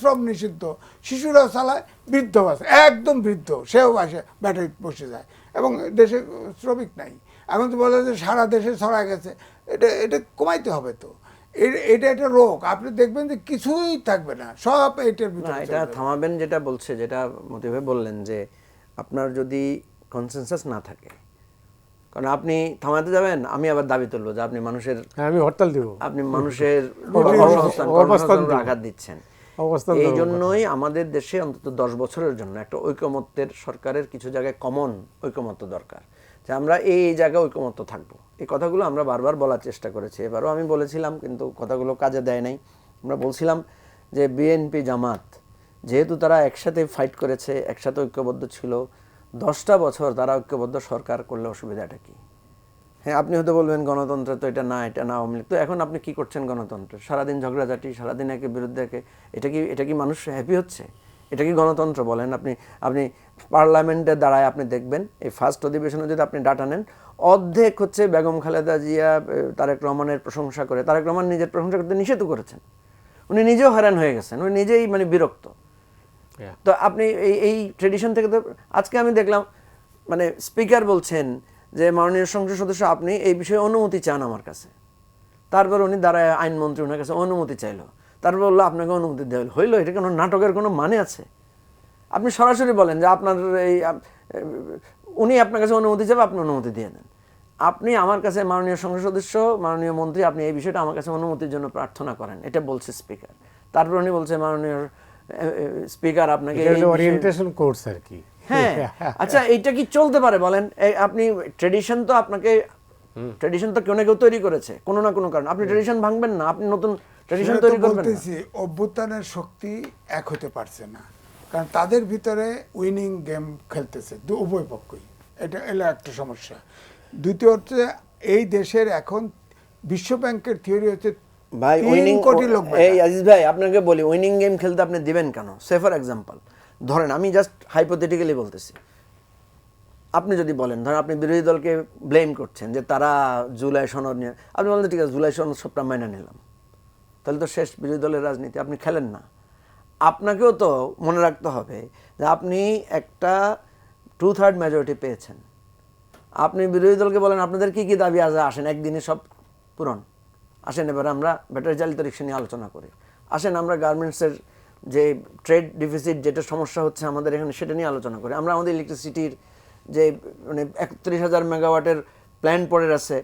শ্রম নিষিদ্ধ, শিশুরাও চালায়, বৃদ্ধ আছে, একদম বৃদ্ধ, সেও আসে ব্যাটারি বসে যায়, এবং দেশে শ্রমিক নাই। এখন তো বলে যে সারা দেশে ছড়া গেছে, এটা কমাইতে হবে তো। এটা একটা রোগ, আপনি দেখবেন যে কিছুই থাকবে না, সব এটার না, ভিতরে এটা থামাবেন যেটা বলছে, যেটা মতি ভাই বললেন যে আপনার যদি কনসেনসাস না থাকে, কারণ আপনি থামাতে যাবেন, আমি আবার দাবি তুলবো যে আপনি মানুষের, হ্যাঁ, আমি হরতাল দিব, আপনি মানুষের অবস্থান কর্মসংস্থানের দেব। আঘাত দিচ্ছেন। অবস্থান এই দেওয়ার জন্যই আমাদের দেশে অন্তত 10 বছরের জন্য একটা ঐকমত্যের, সরকারের কিছু জায়গায় কমন ঐকমত্য দরকার, যে আমরা এই জায়গায় ঐকমত্য থাকবো। এই কথাগুলো আমরা বারবার বলার চেষ্টা করেছি, এবারও আমি বলেছিলাম, কিন্তু কথাগুলো কাজে দেয় নাই। আমরা বলছিলাম যে বিএনপি জামাত যেহেতু তারা একসাথে ফাইট করেছে, একসাথে ঐক্যবদ্ধ ছিল, 10টা বছর তারা ঐক্যবদ্ধ সরকার করলে অসুবিধাটা কি? হ্যাঁ, আপনি হয়তো বলবেন গণতন্ত্র তো এটা না, এটা না আওয়ামী লীগ। তো এখন আপনি কি করছেন গণতন্ত্রে? সারাদিন ঝগড়াঝাটি, সারাদিন একের বিরুদ্ধে একে, এটা কি মানুষ হ্যাপি হচ্ছে? এটা কি গণতন্ত্র বলেন? আপনি পার্লামেন্টে দাঁড়ায় আপনি দেখবেন, এই ফার্স্ট অধিবেশনে যদি আপনি ডাটা নেন, অর্ধেক হচ্ছে বেগম খালেদা জিয়া তারেক রহমানের প্রশংসা করে। তারেক রহমান নিজের প্রশংসা করতে নিষেধ করেছেন, উনি নিজেও হয়রান হয়ে গেছেন, উনি নিজেই মানে বিরক্ত। তো আপনি এই ট্রেডিশন থেকে তো আজকে আমি দেখলাম মানে স্পিকার বলছেন যে মাননীয় সংসদ সদস্য আপনি এই বিষয়ে অনুমতি চান আমার কাছে, তারপর উনি দাঁড়ায় আইনমন্ত্রী ওনার কাছে অনুমতি চাইলো, তারপর বললো আপনাকে অনুমতি দেওয়া হইলো। এটা কোনো নাটকের কোনো মানে আছে? আপনি সরাসরি বলেন যে আপনার এই উনি আপনার কাছে অনুমতি চাইবে, আপনি অনুমতি দিয়ে দেন। আপনি আমার কাছে মাননীয় সংসদ সদস্য, মাননীয় মন্ত্রী, আপনি এই বিষয়টা আমার কাছে অনুমতির জন্য প্রার্থনা করেন, এটা বলছে স্পিকার। তারপর উনি বলছে মাননীয় স্পিকার আপনাকে ওরিয়েন্টেশন কোর্স আর কি। হ্যাঁ, আচ্ছা এইটা কি চলতে পারে বলেন? আপনি ট্রেডিশন তো আপনাকে, ট্রেডিশন তো কেউ না কেউ তৈরি করেছে কোনো না কোনো কারণ, আপনি ট্রেডিশন ভাঙবেন না, আপনি নতুন ট্রেডিশন তৈরি করবেন না। বলতেছি অভ্যুত্থানের শক্তি এক হতে পারছে না, কারণ তাদের ভিতরে উইনিং গেম খেলতেছে উভয় পক্ষই, এটা একটা সমস্যা। দ্বিতীয় হচ্ছে এই দেশের এখন বিশ্ব ব্যাংকের থিওরি হচ্ছে ভাই 3 উইনিং, কোটি লোক এই আজিজ ভাই আপনাকে বলি, উইনিং গেম খেলতে আপনি দিবেন কেন? সে ফর এক্সাম্পল ধরেন, আমি জাস্ট হাইপোথেটিক্যালি বলতেছি, আপনি যদি বলেন ধরেন আপনি বিরোধী দলকে ব্লেম করছেন যে তারা জুলাই সনদ নিয়ে, আপনি বলেন ঠিক আছে জুলাই সনদ সবটা মাইনে নিলাম, তাহলে তো শেষ বিরোধী দলের রাজনীতি, আপনি খেলেন না। আপনাকেও তো মনে রাখতে হবে যে আপনি একটা 2/3 মেজরিটি পেয়েছেন, আপনি বিরোধী দলকে বলেন আপনাদের কি কি দাবি আছে, আসেন একদিনে সব পূরণ, আসেন এবার আমরা ব্যাটারি চালিত রিক্সা নিয়ে আলোচনা করি, আসেন আমরা গার্মেন্টসের যে ট্রেড ডিফিসিট যেটা সমস্যা হচ্ছে আমাদের এখানে সেটা নিয়ে আলোচনা করি, আমরা আমাদের ইলেকট্রিসিটির যে মানে 31,000 মেগাওয়াটের প্ল্যান পড়ে আছে,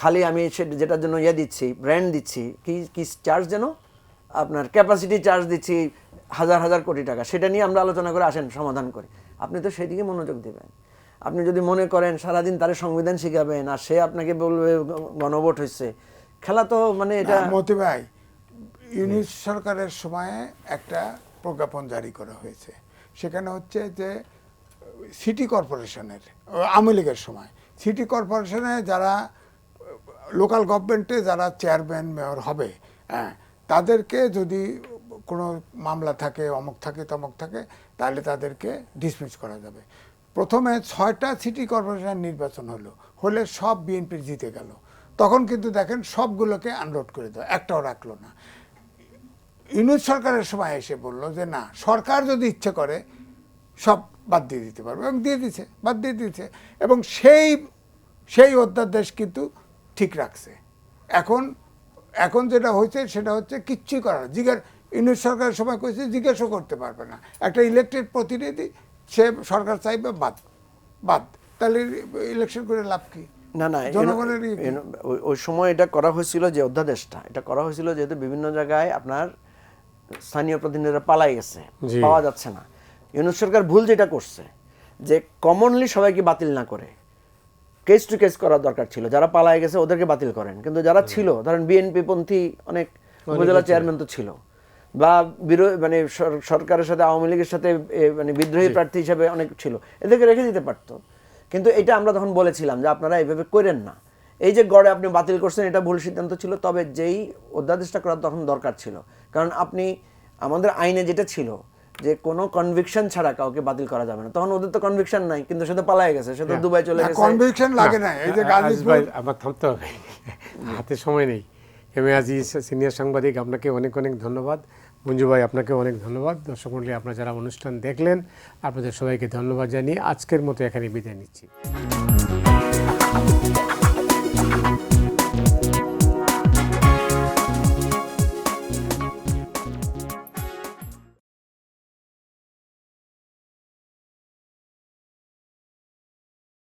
খালি আমি যেটার জন্য দিচ্ছি, ব্র্যান্ড দিচ্ছি, কি চার্জ যেন আপনার ক্যাপাসিটি চার্জ দিচ্ছি হাজার হাজার কোটি টাকা, সেটা নিয়ে আমরা আলোচনা করে আসেন সমাধান করি। আপনি তো সেদিকে মনোযোগ দেবেন। আপনি যদি মনে করেন সারাদিন তার সংবিধান শিখাবেন আর সে আপনাকে বলবে গণভোট হয়েছে, খেলা তো মানে এটা। মতি ভাই, ইউনিট সরকারের সময়ে একটা প্রজ্ঞাপন জারি করা হয়েছে, সেখানে হচ্ছে যে সিটি কর্পোরেশনের, আওয়ামী লীগের সময় সিটি কর্পোরেশনে যারা লোকাল গভর্নমেন্টে যারা চেয়ারম্যান মেয়র হবে, হ্যাঁ, তাদেরকে যদি কোনো মামলা থাকে, অমুক থাকে তমুক থাকে, তাহলে তাদেরকে ডিসমিস করা যাবে। প্রথমে 6টা সিটি কর্পোরেশন নির্বাচন হলে সব বিএনপি জিতে গেল, তখন কিন্তু দেখেন সবগুলোকে আনলোড করে দেয়, একটাও রাখলো না। ইউনিট সরকারের সময় এসে বলল যে না, সরকার যদি ইচ্ছে করে সব বাদ দিয়ে দিতে পারবে, এবং দিয়ে দিচ্ছে, বাদ দিয়ে দিচ্ছে, এবং সেই অধ্যাদেশ কিন্তু ঠিক রাখছে। এখন যেটা হয়েছে সেটা হচ্ছে কিচ্ছুই করার, ইউনিট সরকারের সময় কইছে জিজ্ঞাসা করতে পারবে না, একটা ইলেকটেড প্রতিনিধি সে সরকার চাইবে বাদ, তাহলে ইলেকশন করে লাভ কি? না না, জনগণের ওই সময় এটা করা হয়েছিল, যে অধ্যাদেশটা এটা করা হয়েছিল যেহেতু বিভিন্ন জায়গায় আপনার স্থানীয় প্রতিনিধিরা পালাই গেছে, পাওয়া যাচ্ছে না। ইউনিট সরকার ভুল যেটা করছে যে কমনলি সবাইকে বাতিল না করে কেস টু কেস করার দরকার ছিল, যারা পালাই গেছে ওদেরকে বাতিল করেন, কিন্তু যারা ছিল ধরেন বিএনপি পন্থী অনেক উপজেলা চেয়ারম্যান তো ছিল, বা মানে সরকারের সাথে আওয়ামী লীগের সাথে মানে বিদ্রোহী প্রার্থী হিসেবে অনেক ছিল, এদেরকে রেখে দিতে পারতো। কিন্তু এটা আমরা তখন বলেছিলাম যে আপনারা এইভাবে করেন না, এই যে গড়ে আপনি বাতিল করছেন এটা ভুল সিদ্ধান্ত ছিল। তবে যেই অধ্যাদেশটা করার তখন দরকার ছিল, কারণ আপনি আমাদের আইনে যেটা ছিল যে কোনো কনভিকশন ছাড়া কাউকে বাতিল করা যাবে না, তখন ওদের তো কনভিকশন নাই, কিন্তু সে তো পালায় গেছে, সে তো দুবাই চলে গেছে, কনভিকশন লাগে না। এই যে ভাই আমার থামতে হবে, হাতে সময় নেই। এম এ আজিজ সিনিয়র সাংবাদিক, আপনাকে অনেক অনেক ধন্যবাদ। মঞ্জু ভাই আপনাকে অনেক ধন্যবাদ। দর্শক মণ্ডলী, আপনারা যারা অনুষ্ঠান দেখলেন আপনাদের সবাইকে ধন্যবাদ জানিয়ে আজকের মতো এখানে বিদায় নিচ্ছি। ধন্যবাদ।